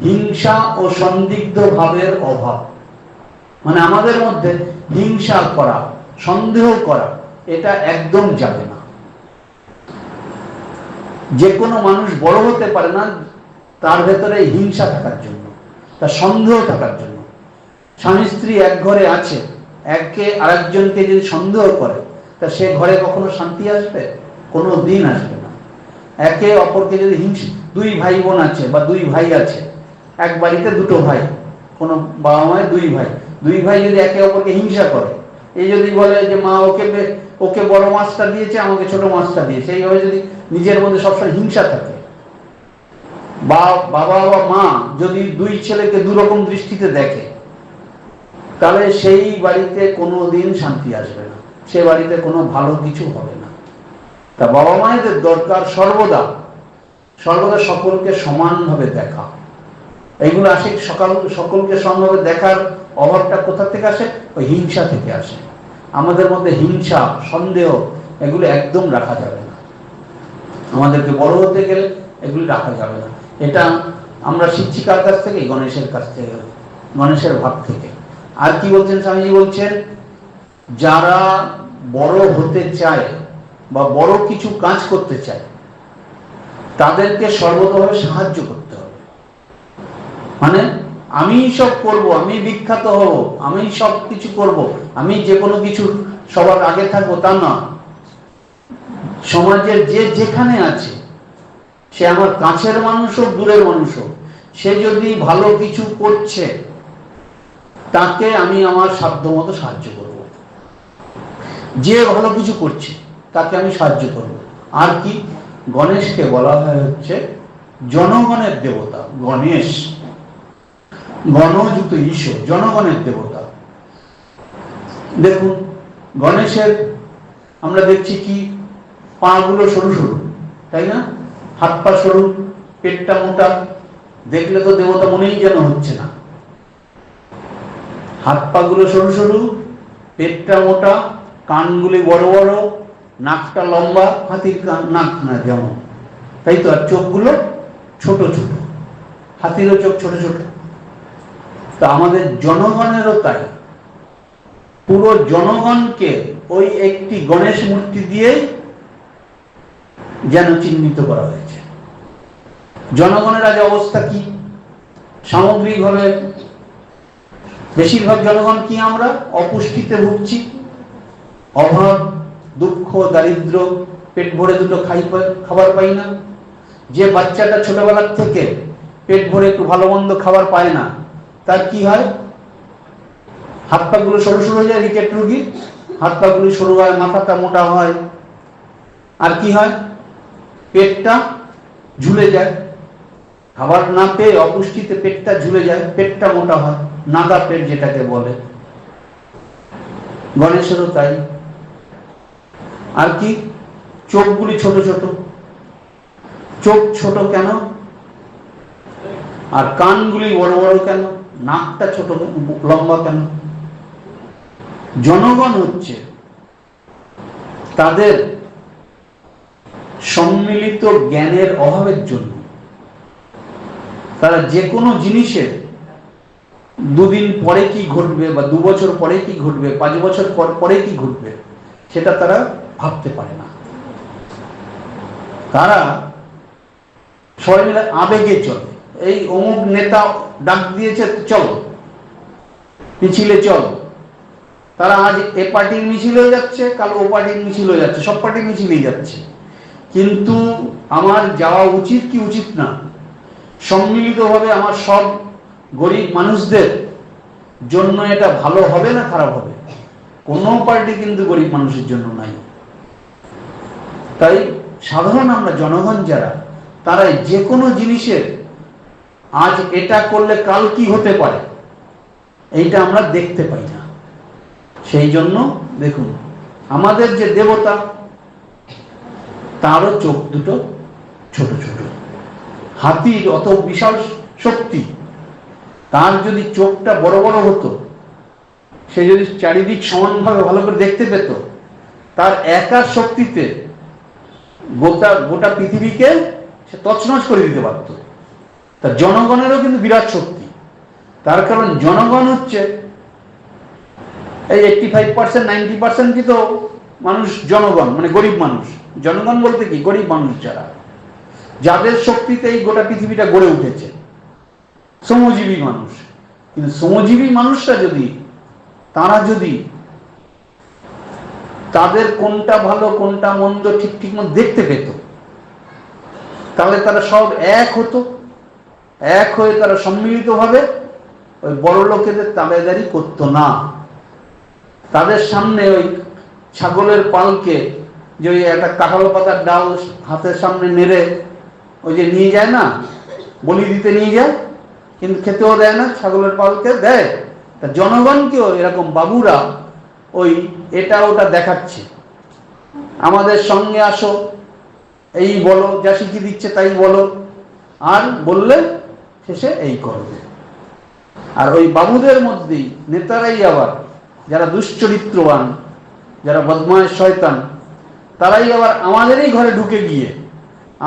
[SPEAKER 1] হিংসা ও সন্দিগ্ধ ভাবের অভাব, মানে আমাদের মধ্যে হিংসা করা, সন্দেহ করা, এটা একদম যাবে না। যে কোনো মানুষ বড় হতে পারে না তার ভেতরে হিংসা থাকার জন্য, তার সন্দেহ থাকার জন্য। স্বামী স্ত্রী এক ঘরে আছে, একে আরেকজনকে যদি সন্দেহ করে, তা সে ঘরে কখনো শান্তি আসবে? কোনো দিন আসবে না। একে অপরকে যদি হিংসা, 2 ভাই বোন আছে বা 2 ভাই আছে, এক বাড়িতে 2 ভাই, কোনো বাবা মায়ের 2 ভাই, 2 ভাই যদি একে অপরকে হিংসা করে, এই যদি বলে যে মা ওকে বড় মাছটা দিয়েছে, আমাকে ছোট মাছটা দিয়েছে, এইভাবে যদি নিজের মধ্যে সবসময় হিংসা থাকে, বা বাবা বা মা যদি 2 ছেলেকে 2 রকম দৃষ্টিতে দেখে, তাহলে সেই বাড়িতে কোনো দিন শান্তি আসবে না, সে বাড়িতে কোনো ভালো কিছু হবে না। তা বাবা মায়েদের দরকার সর্বদা সকলকে সমানভাবে দেখা। এইগুলো আসে সকলকে সমানভাবে দেখার অভাবটা কোথা থেকে আসে? ওই হিংসা থেকে আসে। আমাদের মধ্যে হিংসা, সন্দেহ এগুলো একদম রাখা যাবে না। আমাদেরকে বড় হতে গেলে এগুলি রাখা যাবে না। এটা আমরা শিখছি কার কাছ থেকে? গণেশের কাছ থেকে, গণেশের ভাব থেকে। আর কি বলছেন স্বামীজি? বলছেন যারা বড় হতে চায় বা বড় কিছু কাজ করতে চায়, তাদেরকে সর্বতভাবে সাহায্য করতে হবে। মানে আমি সব করব, আমি বিখ্যাত হব, আমি সব কিছু করব, আমি যে কোনো কিছু সবার আগে থাকবো, তা না। সমাজের যে যেখানে আছে, সে আমার কাছের মানুষ হোক, দূরের মানুষ হোক, সে যদি ভালো কিছু করছে, তাকে আমি আমার সাধ্য মতো সাহায্য করব। যে ভালো কিছু করছে তাকে আমি সাহায্য করব। আর কি? গণেশকে বলা হয় হচ্ছে জনগণের দেবতা। গণেশ, গণযুক্ত ঈশ্বর, জনগণের দেবতা। দেখুন গণেশের আমরা দেখছি কি, পাগুলো সরু সরু, তাই না? হাত পা সরু, পেটটা মোটা, দেখলে তো দেবতা মনেই যেন হচ্ছে না। হাত পা গুলো সরু সরু, পেটটা মোটা, কানগুলি বড় বড়, নাকটা লম্বা, হাতির নাক না যেমন, তাই তো। আর চোখগুলো ছোট ছোট, হাতিরও চোখ ছোট ছোট। তা আমাদের জনগণেরও তাই। পুরো জনগণকে ওই একটি গণেশ মূর্তি দিয়ে যেন চিহ্নিত করা হয়েছে। জনগণের আজ অবস্থা কি? সামগ্রিকভাবে বেশিরভাগ জনগণ কি? আমরা অপুষ্টিতে ভুগছি, অভাব, দুঃখ, দারিদ্র, পেট ভরে দুটো খাবার পাই না। যে বাচ্চাটা ছোটবেলার থেকে পেট ভরে একটু ভালো মন্দ খাবার পায় না, তার কি হয়? হাত পা গুলো সরু সরু হয়ে যায়, রিকেট রোগী, হাত পা গুলি সরু হয়, মাথাটা মোটা হয়। আর কি হয়? পেটটা ঝুলে যায়, খাবার না পেয়ে অপুষ্টিতে পেটটা ঝুলে যায়, পেটটা মোটা হয়, নাগা পেট যেটাকে বলে। গণেশেরও তাই। আর কি? চোখগুলি ছোট ছোট। চোখ ছোট কেন? আর কানগুলি বড় বড় কেন? নাকটা ছোট লম্বা কেন? জনগণ হচ্ছে তাদের সম্মিলিত জ্ঞানের অভাবের জন্য তারা যে কোনো জিনিসের দুদিন পরে কি ঘটবে বা 2 বছর পরে কি ঘটবে, 5 বছর পরে কি ঘটবে, সেটা তারা ভাবতে পারে না। তারা সবাই মিলে আবেগে চলে। এই অমুক নেতা ডাক দিয়েছে, চলো মিছিলে চলো। তারা আজ এ পার্টির মিছিলে যাচ্ছে, কাল ও পার্টির মিছিলে যাচ্ছে, সব পার্টির মিছিলেই যাচ্ছে। কিন্তু আমার যাওয়া উচিত কি উচিত না? সম্মিলিতভাবে আমার সব গরিব মানুষদের জন্য এটা ভালো হবে না খারাপ হবে? কোনো পার্টি কিন্তু গরিব মানুষের জন্য নাই। তাই সাধারণ আমরা জনগণ যারা, তারাই যে কোনো জিনিসের আজ এটা করলে কাল কি হতে পারে এইটা আমরা দেখতে পাই না। সেই জন্য দেখুন, আমাদের যে দেবতা তারও চোখ দুটো ছোট ছোট। হাতির অত বিশাল শক্তি, তার যদি চোখটা বড় বড় হতো, সে যদি চারিদিক সমানভাবে ভালো করে দেখতে পেত, তার একার শক্তিতে গোটা পৃথিবীকে সে তছনছ করে দিতে পারত। তার জনগণেরও কিন্তু বিরাট শক্তি। তার কারণ জনগণ হচ্ছে এই 85% 90% তো মানুষ জনগণ, মানে গরিব মানুষ। জনগণ বলতে কি? গরিব মানুষ যারা, যাদের শক্তিতে এই গোটা পৃথিবীটা গড়ে উঠেছে, শ্রমজীবী মানুষ। কিন্তু শ্রমজীবী মানুষরা যদি, তারা যদি তাদের কোনটা ভালো কোনটা মন্দ ঠিক ঠিক মতো দেখতে পেত, তাহলে তারা সব এক হতো। এক হয়ে তারা সম্মিলিতভাবে ওই বড় লোকেদের তাবেদারি করতো না। তাদের সামনে ওই ছাগলের পালকে, যে ওই একটা কাঁঠাল পাতার ডাল হাতের সামনে নেড়ে ওই যে নিয়ে যায় না, বলি দিতে নিয়ে যায়, কিন্তু খেতেও দেয় না, ছাগলের পালকে দেয়। তা জনগণকেও এরকম বাবুরা ওই এটা ওটা দেখাচ্ছে, আমাদের সঙ্গে আসো, এই বলো, যা শিখিয়ে দিচ্ছে তাই বলো, আর বললে শেষে এই করবে। আর ওই বাবুদের মধ্যেই নেতারাই আবার, যারা দুশ্চরিত্রবান, যারা বদমাশ শয়তান, তারাই আবার আমাদেরই ঘরে ঢুকে গিয়ে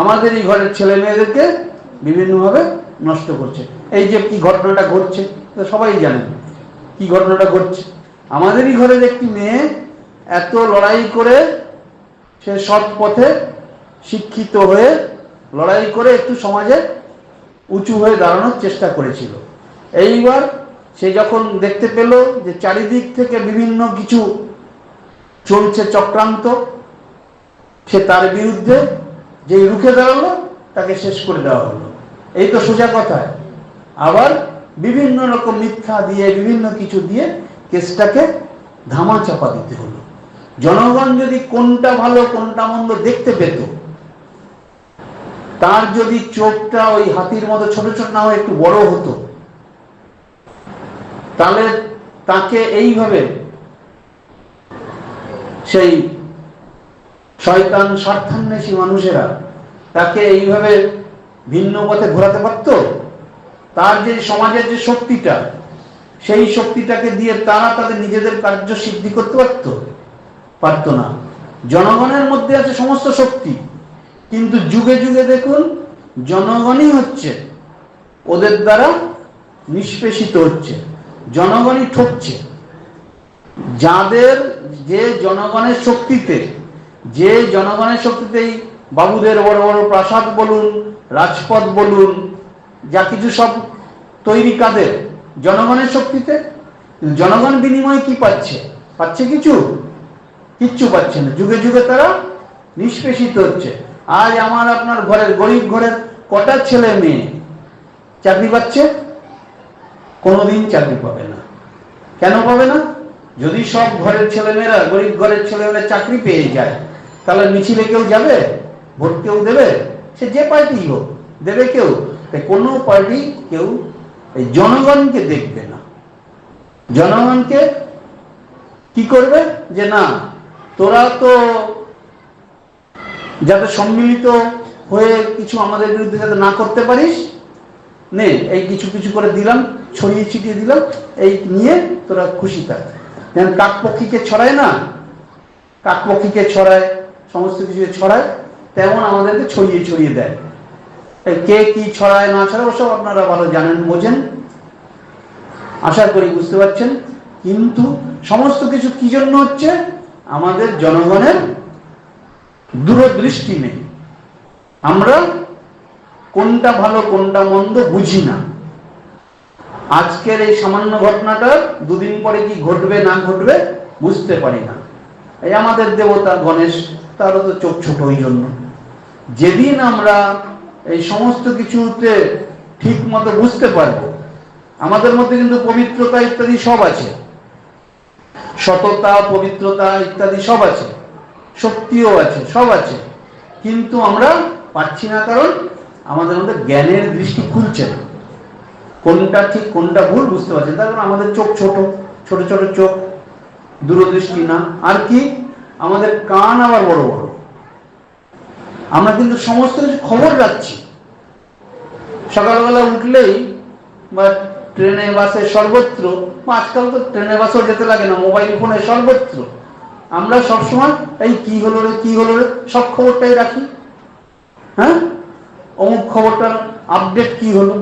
[SPEAKER 1] আমাদেরই ঘরের ছেলে মেয়েদেরকে বিভিন্নভাবে নষ্ট করছে। এই যে কি ঘটনাটা ঘটছে সবাই জানেন, কি ঘটনাটা ঘটছে। আমাদেরই ঘরের একটি মেয়ে এত লড়াই করে, সে সৎ পথে শিক্ষিত হয়ে লড়াই করে একটু সমাজে উঁচু হয়ে দাঁড়ানোর চেষ্টা করেছিল। এইবার সে যখন দেখতে পেল যে চারিদিক থেকে বিভিন্ন কিছু চলছে চক্রান্ত, সে তার বিরুদ্ধে যে রুখে দাঁড়ালো, তাকে শেষ করে দেওয়া হলো। এই তো সোজা কথা। আবার বিভিন্ন রকম মিথ্যা দিয়ে, বিভিন্ন কিছু দিয়ে কেসটাকে ধামা চাপা দিতে হলো। জনগণ যদি কোনটা ভালো কোনটা মন্দ দেখতে পেত, তার যদি চোখটা ওই হাতির মতো ছোট ছোট না হয়ে একটু বড় হতো, তাহলে তাকে এইভাবে সেই শয়তান স্বার্থান্বেষী মানুষেরা তাকে এইভাবে ভিন্ন পথে ঘোরাতে পারত। তার যে সমাজের যে শক্তিটা, সেই শক্তিটাকে দিয়ে তারা তাদের নিজেদের কার্য সিদ্ধি করতে পারত না। জনগণের মধ্যে আছে সমস্ত শক্তি, কিন্তু যুগে যুগে দেখুন জনগণই হচ্ছে ওদের দ্বারা নিষ্পেষিত হচ্ছে, জনগণই ঠকছে। যাদের যে জনগণের শক্তিতেই বাবুদের বড় বড় প্রাসাদ বলুন, রাজপথ বলুন, যা কিছু সব তৈরি কাদের? জনগণের শক্তিতে। জনগণ বিনিময়ে কি পাচ্ছে? কিচ্ছু পাচ্ছে না। যুগে যুগে তারা নিষ্পেষিত হচ্ছে। আজ আমার আপনার ঘরের গরিব ঘরের কটা ছেলে মেয়ে চাকরি পাচ্ছে? কোনোদিন চাকরি পাবে না। কেন পাবে না? যদি সব ঘরের ছেলেমেয়েরা, গরিব ঘরের ছেলেমেয়েরা চাকরি পেয়ে যায়, তাহলে মিছিলে কেউ যাবে? ভোট কেউ দেবে? সে যে পার্টি হোক, দেবে কেউ? কোনো পার্টি কেউ এই জনগণকে দেখবে না। জনগণকে কি করবে? যে না, তোরা তো যাতে সম্মিলিত হয়ে কিছু আমাদের বিরুদ্ধে যাতে না করতে পারিস, নে এই কিছু কিছু করে দিলাম, ছড়িয়ে ছিটিয়ে দিলাম, এই নিয়ে তোরা খুশি থাক। যেমন কাকপক্ষীকে ছড়ায় না, কাকপক্ষীকে ছড়ায়, সমস্ত কিছু ছড়ায়, তেমন আমাদেরকে ছড়িয়ে ছড়িয়ে দেয়। কে কি ছড়ায় না ছড়ায় ওসব আপনারা ভালো জানেন, বোঝেন। আশা করি বুঝতে পারছেন। কিন্তু সমস্ত কিছু কি জন্য হচ্ছে? আমাদের জনগণের দূরদৃষ্টি নেই। আমরা কোনটা ভালো কোনটা মন্দ বুঝি না। আজকের এই সামান্য ঘটনাটা দুদিন পরে কি ঘটবে না ঘটবে বুঝতে পারি না। এই আমাদের দেবতা গণেশ, তারও তো চোখ ছোট, ওই জন্য যেদিন আমরা এই সমস্ত কিছুতে ঠিক মতো বুঝতে পারবো, আমাদের মধ্যে কিন্তু পবিত্রতা ইত্যাদি সব আছে, সততা পবিত্রতা ইত্যাদি সব আছে, শক্তিও আছে, সব আছে, কিন্তু আমরা পাচ্ছি না, কারণ আমাদের মধ্যে জ্ঞানের দৃষ্টি খুলছে না। কোনটা ঠিক কোনটা ভুল বুঝতে পারছি, তার কারণ আমাদের চোখ ছোট, ছোট ছোট চোখ, দূরদৃষ্টি না। আর কি, আমাদের কান আবার বড় বড়। আমরা কিন্তু সমস্ত কিছু খবর রাখছি, সকালবেলা উঠলেই বা ট্রেনে বাসে সর্বত্র, আজকাল তো ট্রেনে বাসেও যেতে লাগে না, মোবাইল ফোনে সর্বত্র আমরা সবসময় এই কি হলো রে কি হলো রে সব খবরটাই রাখি। হ্যাঁ, অমুক খবরটার আপডেট কি হলো,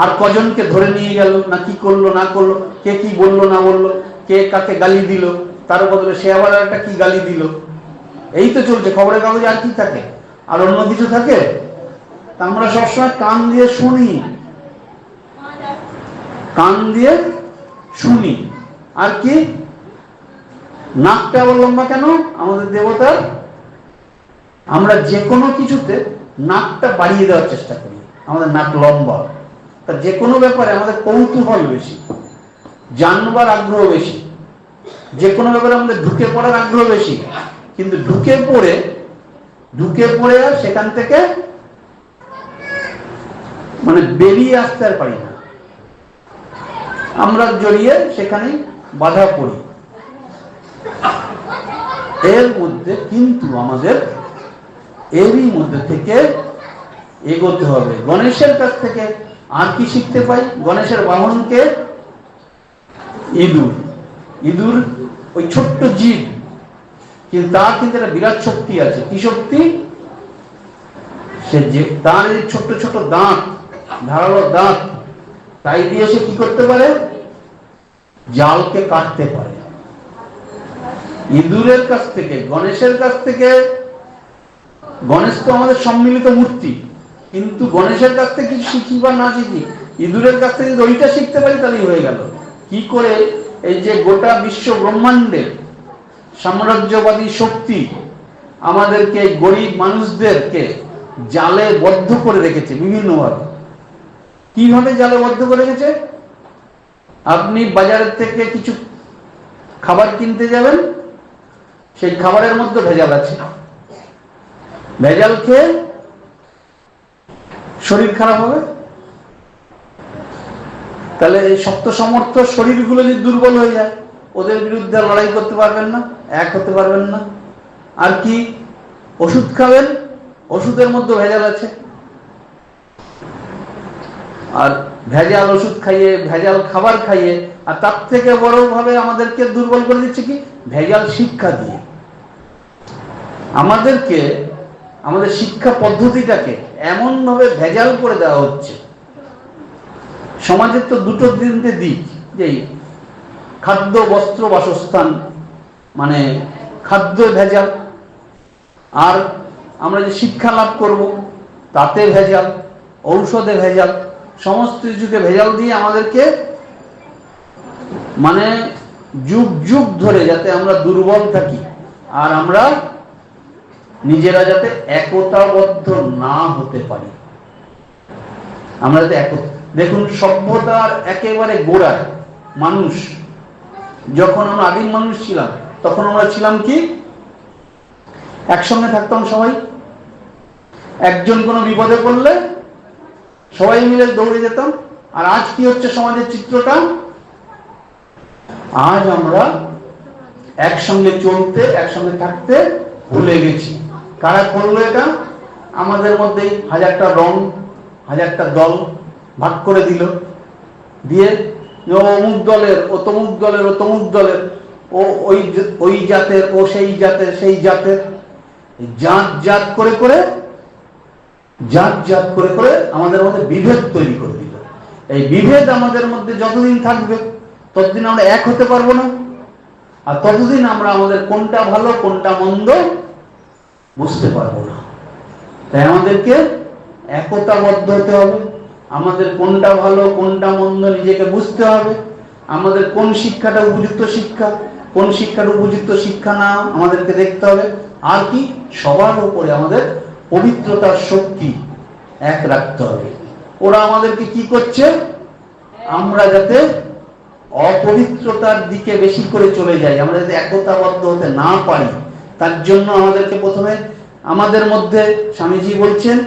[SPEAKER 1] আর কজনকে ধরে নিয়ে গেল, না কি করলো না করলো, কে কি বললো না বললো, কে কাকে গালি দিল, তার বদলে সে আবার একটা কি গালি দিল, এই তো চলছে খবরের কাগজে। আর কি থাকে? আর অন্য কিছু থাকে? আমরা সবসময় কান দিয়ে শুনি, কান দিয়ে শুনি। আর কি, নাকটা আবার লম্বা কেন আমাদের দেবতার? আমরা যে কোনো কিছুতে নাকটা বাড়িয়ে দেওয়ার চেষ্টা করি, আমাদের নাক লম্বা। তা যে কোনো ব্যাপারে আমাদের কৌতূহল বেশি, জানবার আগ্রহ বেশি, যে কোনো ব্যাপারে আমাদের ঢুকে পড়ার আগ্রহ বেশি। কিন্তু ঢুকে পড়ে আর সেখান থেকে মানে বেরিয়ে আসতে আর পারি না, আমরা জড়িয়ে সেখানে বাধা পড়ি। এর মধ্যে কিন্তু আমাদের এরই মধ্যে থেকে এগোতে হবে। গণেশের কাছ থেকে আর কি শিখতে পাই? গণেশের বাহনকে ইঁদুর। ইঁদুর ওই ছোট্ট জীব, কিন্তু তার কিন্তু একটা বিরাট শক্তি আছে। কি শক্তি? সে যে তার এই ছোট্ট ছোট দাঁত, ধারালো দাঁত, তাই দিয়ে সে কি করতে পারে? জালকে কাটতে পারে। ইঁদুরের কাছ থেকে, গণেশের কাছ থেকে, গণেশ তো আমাদের সম্মিলিত মূর্তি, কিন্তু গণেশের কাছ থেকে কিছু শিখি বা না শিখি, ইঁদুরের কাছ থেকে যদি ওইটা শিখতে পারি তাহলেই হয়ে গেল। কি করে এই যে গোটা বিশ্ব ব্রহ্মাণ্ডের সাম্রাজ্যবাদী শক্তি আমাদেরকে, গরিব মানুষদেরকে জালে বদ্ধ করে রেখেছে বিভিন্নভাবে। কিভাবে জালে বদ্ধ করে রেখেছে? আপনি বাজারের থেকে কিছু খাবার কিনতে যাবেন, সেই খাবারের মধ্যে ভেজাল আছে, ভেজাল খেয়ে শরীর খারাপ হবে। তাহলে এই শক্ত সমর্থ শরীরগুলো যদি দুর্বল হয়ে যায়, ওদের বিরুদ্ধে লড়াই করতে পারবেন না, এক হতে পারবেন না। আর কি, ওষুধ খাবেন, ওষুধের মধ্যে ভেজাল আছে, আর ভেজাল ওষুধ খাইয়ে, ভেজাল খাবার খাইয়ে, আর তার থেকে বড় ভাবে আমাদেরকে দুর্বল করে দিচ্ছে কি? ভেজাল শিক্ষা দিয়ে। আমাদেরকে, আমাদের শিক্ষা পদ্ধতিটাকে এমন ভাবে ভেজাল করে দেওয়া হচ্ছে। সমাজের তো দুটো তিনটে দিক, যেই খাদ্য বস্ত্র বাসস্থান, মানে খাদ্য ভেজাল, আর আমরা যে শিক্ষা লাভ করব তাতে ভেজাল, ঔষধে ভেজাল, সমস্ত কিছুকে ভেজাল দিয়ে আমাদেরকে মানে যুগ যুগ ধরে যাতে আমরা দুর্বল থাকি, আর আমরা নিজেরা যাতে একতাবদ্ধ না হতে পারি। আমরা যাতে দেখুন, সভ্যতার একেবারে গোড়ায় মানুষ, যখন আমরা আদিম মানুষ ছিলাম, তখন আমরা ছিলাম কি? একসঙ্গে থাকতাম সবাই। একজন কোনো বিপদে পড়লে সবাই মিলে দৌড়ে যেতাম। আর আজ কি হচ্ছে সমাজের চিত্রটা? আজ আমরা একসঙ্গে চলতে, একসঙ্গে থাকতে ভুলে গেছি। কারা করলো এটা? আমাদের মধ্যেই হাজারটা রং, হাজারটা দল ভাগ করে দিল, দিয়ে অমুক দলের, ও তমুক দলের, ও তমুক দলের, ও ওই জাতের, ও সেই জাতের, সেই জাতের, জাত জাত করে করে, জাত জাত করে করে আমাদের মধ্যে বিভেদ তৈরি করে দিল। এই বিভেদ আমাদের মধ্যে যতদিন থাকবে ততদিন আমরা এক হতে পারবো না, আর ততদিন আমরা আমাদের কোনটা ভালো কোনটা মন্দ বুঝতে পারবো না। তাই আমাদেরকে একতাবদ্ধ হতে হবে, আমাদের কোনটা ভালো কোনটা মন্দ নিজেকে বুঝতে হবে, আমাদের কোন শিক্ষাটা উপযুক্ত শিক্ষা, কোন শিক্ষার উপযুক্ত শিক্ষা না আমাদেরকে দেখতে হবে। আর কি, সবার উপরে আমাদের পবিত্রতার শক্তি এক রাখতে হবে। ওরা আমাদেরকে কি করছে, আমরা যাতে অপবিত্রতার দিকে বেশি করে চলে যাই, আমরা যাতে একতাবদ্ধ হতে না পারি, তার জন্য আমাদেরকে প্রথমে আমাদের মধ্যে স্বামীজি বলছেন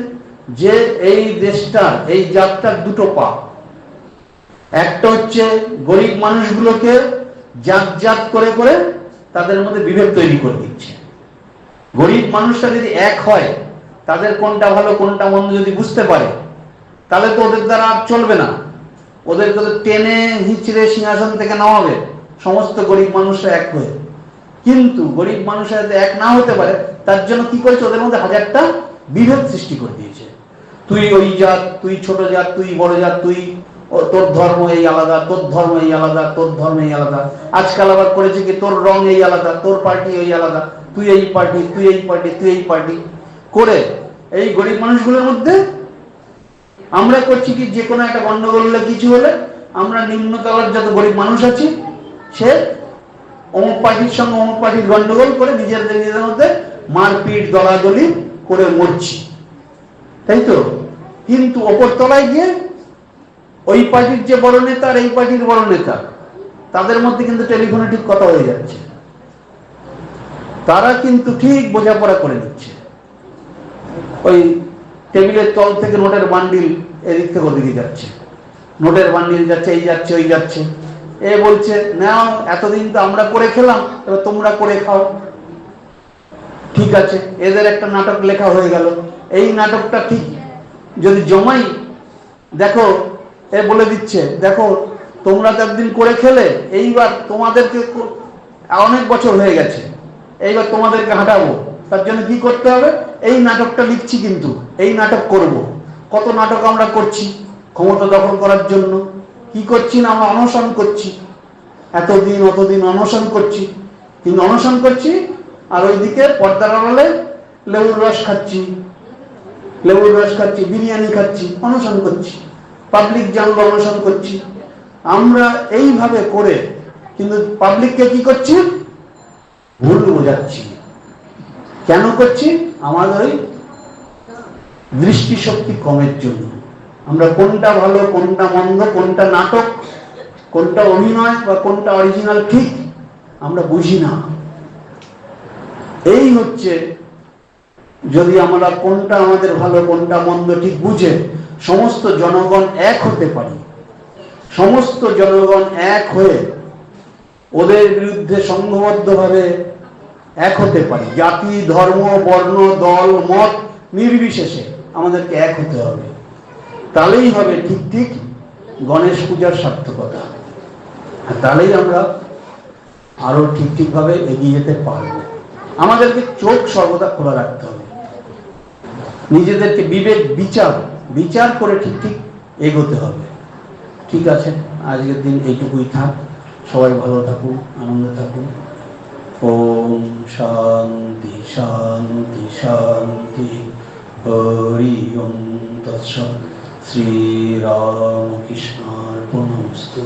[SPEAKER 1] যে এই দেশটার এই জাতটার দুটো পা। একটা হচ্ছে গরিব মানুষগুলোকে জাত জাত করে করে তাদের মধ্যে বিভেদ তৈরি করে দিচ্ছে। গরিব মানুষরা যদি এক হয়, তাদের কোনটা ভালো কোনটা মন্দ যদি বুঝতে পারে, তাহলে তো ওদের দ্বারা আর চলবে না, ওদেরকে তো টেনে হিচড়ে সিংহাসন থেকে নামাবে সমস্ত গরিব মানুষরা এক হয়ে। কিন্তু গরিব মানুষরা যাতে এক না হতে পারে তার জন্য কি করেছে, ওদের মধ্যে হাজারটা বিভেদ সৃষ্টি করে দিয়েছে। তুই ওই জাত, তুই ছোট জাত, তুই বড় জাত, তুই তোর ধর্ম এই আলাদা, তোর ধর্ম এই আলাদা, তোর ধর্ম এই আলাদা। আজকাল আবার করেছে কি তোর রং এই আলাদা, তোর পার্টি ওই আলাদা, তুই এই পার্টি, তুই এই পার্টি, তুই এই পার্টি করে এই গরিব মানুষগুলোর মধ্যে আমরা করছি কি, যে কোনো একটা গন্ডগোল হলে কিছু হলে আমরা নিম্নতলার যত গরিব মানুষ আছে সে অমুক পার্টির সঙ্গে অমুক পার্টির গন্ডগোল করে নিজেদের নিজেদের মধ্যে মারপিট দলাদলি করে মরছি, তাই তো। কিন্তু ওপর তলায় গিয়ে ওই পার্টির যে বড় নেতা আর এই পার্টির বড় নেতা, তাদের মধ্যে কিন্তু টেলিফোনে ঠিক কথা হয়ে যাচ্ছে, তারা কিন্তু ঠিক বোঝাপড়া করে নিচ্ছে। ওই টেবিলের তল থেকে নোটের বান্ডিল এদিক থেকে ওদিকে যাচ্ছে, নোটের বান্ডিল যাচ্ছে, এই যাচ্ছে ওই যাচ্ছে। এ বলছে নাও, এতদিন তো আমরা করে খেলাম, এবার তোমরা করে খাও। ঠিক আছে, এদের একটা নাটক লেখা হয়ে গেল। এই নাটকটা ঠিক যদি জমাই, দেখো এ বলে দিচ্ছে, দেখো তোমরা তো একদিন করে খেলে, এইবার তোমাদেরকে অনেক বছর হয়ে গেছে, এইবার তোমাদেরকে হাঁটাবো। তার জন্য কি করতে হবে, এই নাটকটা লিখছি, কিন্তু এই নাটক করব। কত নাটক আমরা করছি ক্ষমতা দখল করার জন্য, কি করছি না, আমরা অনশন করছি, এতদিন অতদিন অনশন করছি, কিন্তু অনশন করছি আর ওইদিকে পর্দার আড়ালে লেবুর রস খাচ্ছি, লেবুর রস খাচ্ছি, বিরিয়ানি খাচ্ছি, অনশন করছি, পাবলিক জানলো অনশন করছি। আমরা এইভাবে করে কিন্তু পাবলিককে কি করছি, ভুল বোঝাচ্ছি। কেন করছি, আমাদের ওই দৃষ্টিশক্তি কমের জন্য। আমরা কোনটা ভালো কোনটা মন্দ, কোনটা নাটক, কোনটা অভিনয় বা কোনটা অরিজিনাল ঠিক আমরা বুঝি না। এই হচ্ছে, যদি আমরা কোনটা আমাদের ভালো কোনটা মন্দ ঠিক বুঝে সমস্ত জনগণ এক হতে পারি, সমস্ত জনগণ এক হয়ে ওদের বিরুদ্ধে সংঘবদ্ধভাবে এক হতে পারি, জাতি ধর্ম বর্ণ দল মত নির্বিশেষে আমাদেরকে এক হতে হবে, তাহলেই হবে ঠিক ঠিক গণেশ পূজার সার্থকতা। আর তাহলেই আমরা আরো ঠিক ঠিকভাবে এগিয়ে যেতে পারব। আমাদেরকে চোখ সর্বদা খোলা রাখতে হবে, নিজেদেরকে বিবেক বিচার বিচার করে ঠিক ঠিক এগোতে হবে। ঠিক আছে, আজকের দিন এইটুকুই থাক, সবাই ভালো থাকুন, আনন্দে থাকুন। ওম শান্তি শান্তি শান্তি। হরি ওম তৎসৎ। শ্রীরামকৃষ্ণার্পণমস্তু।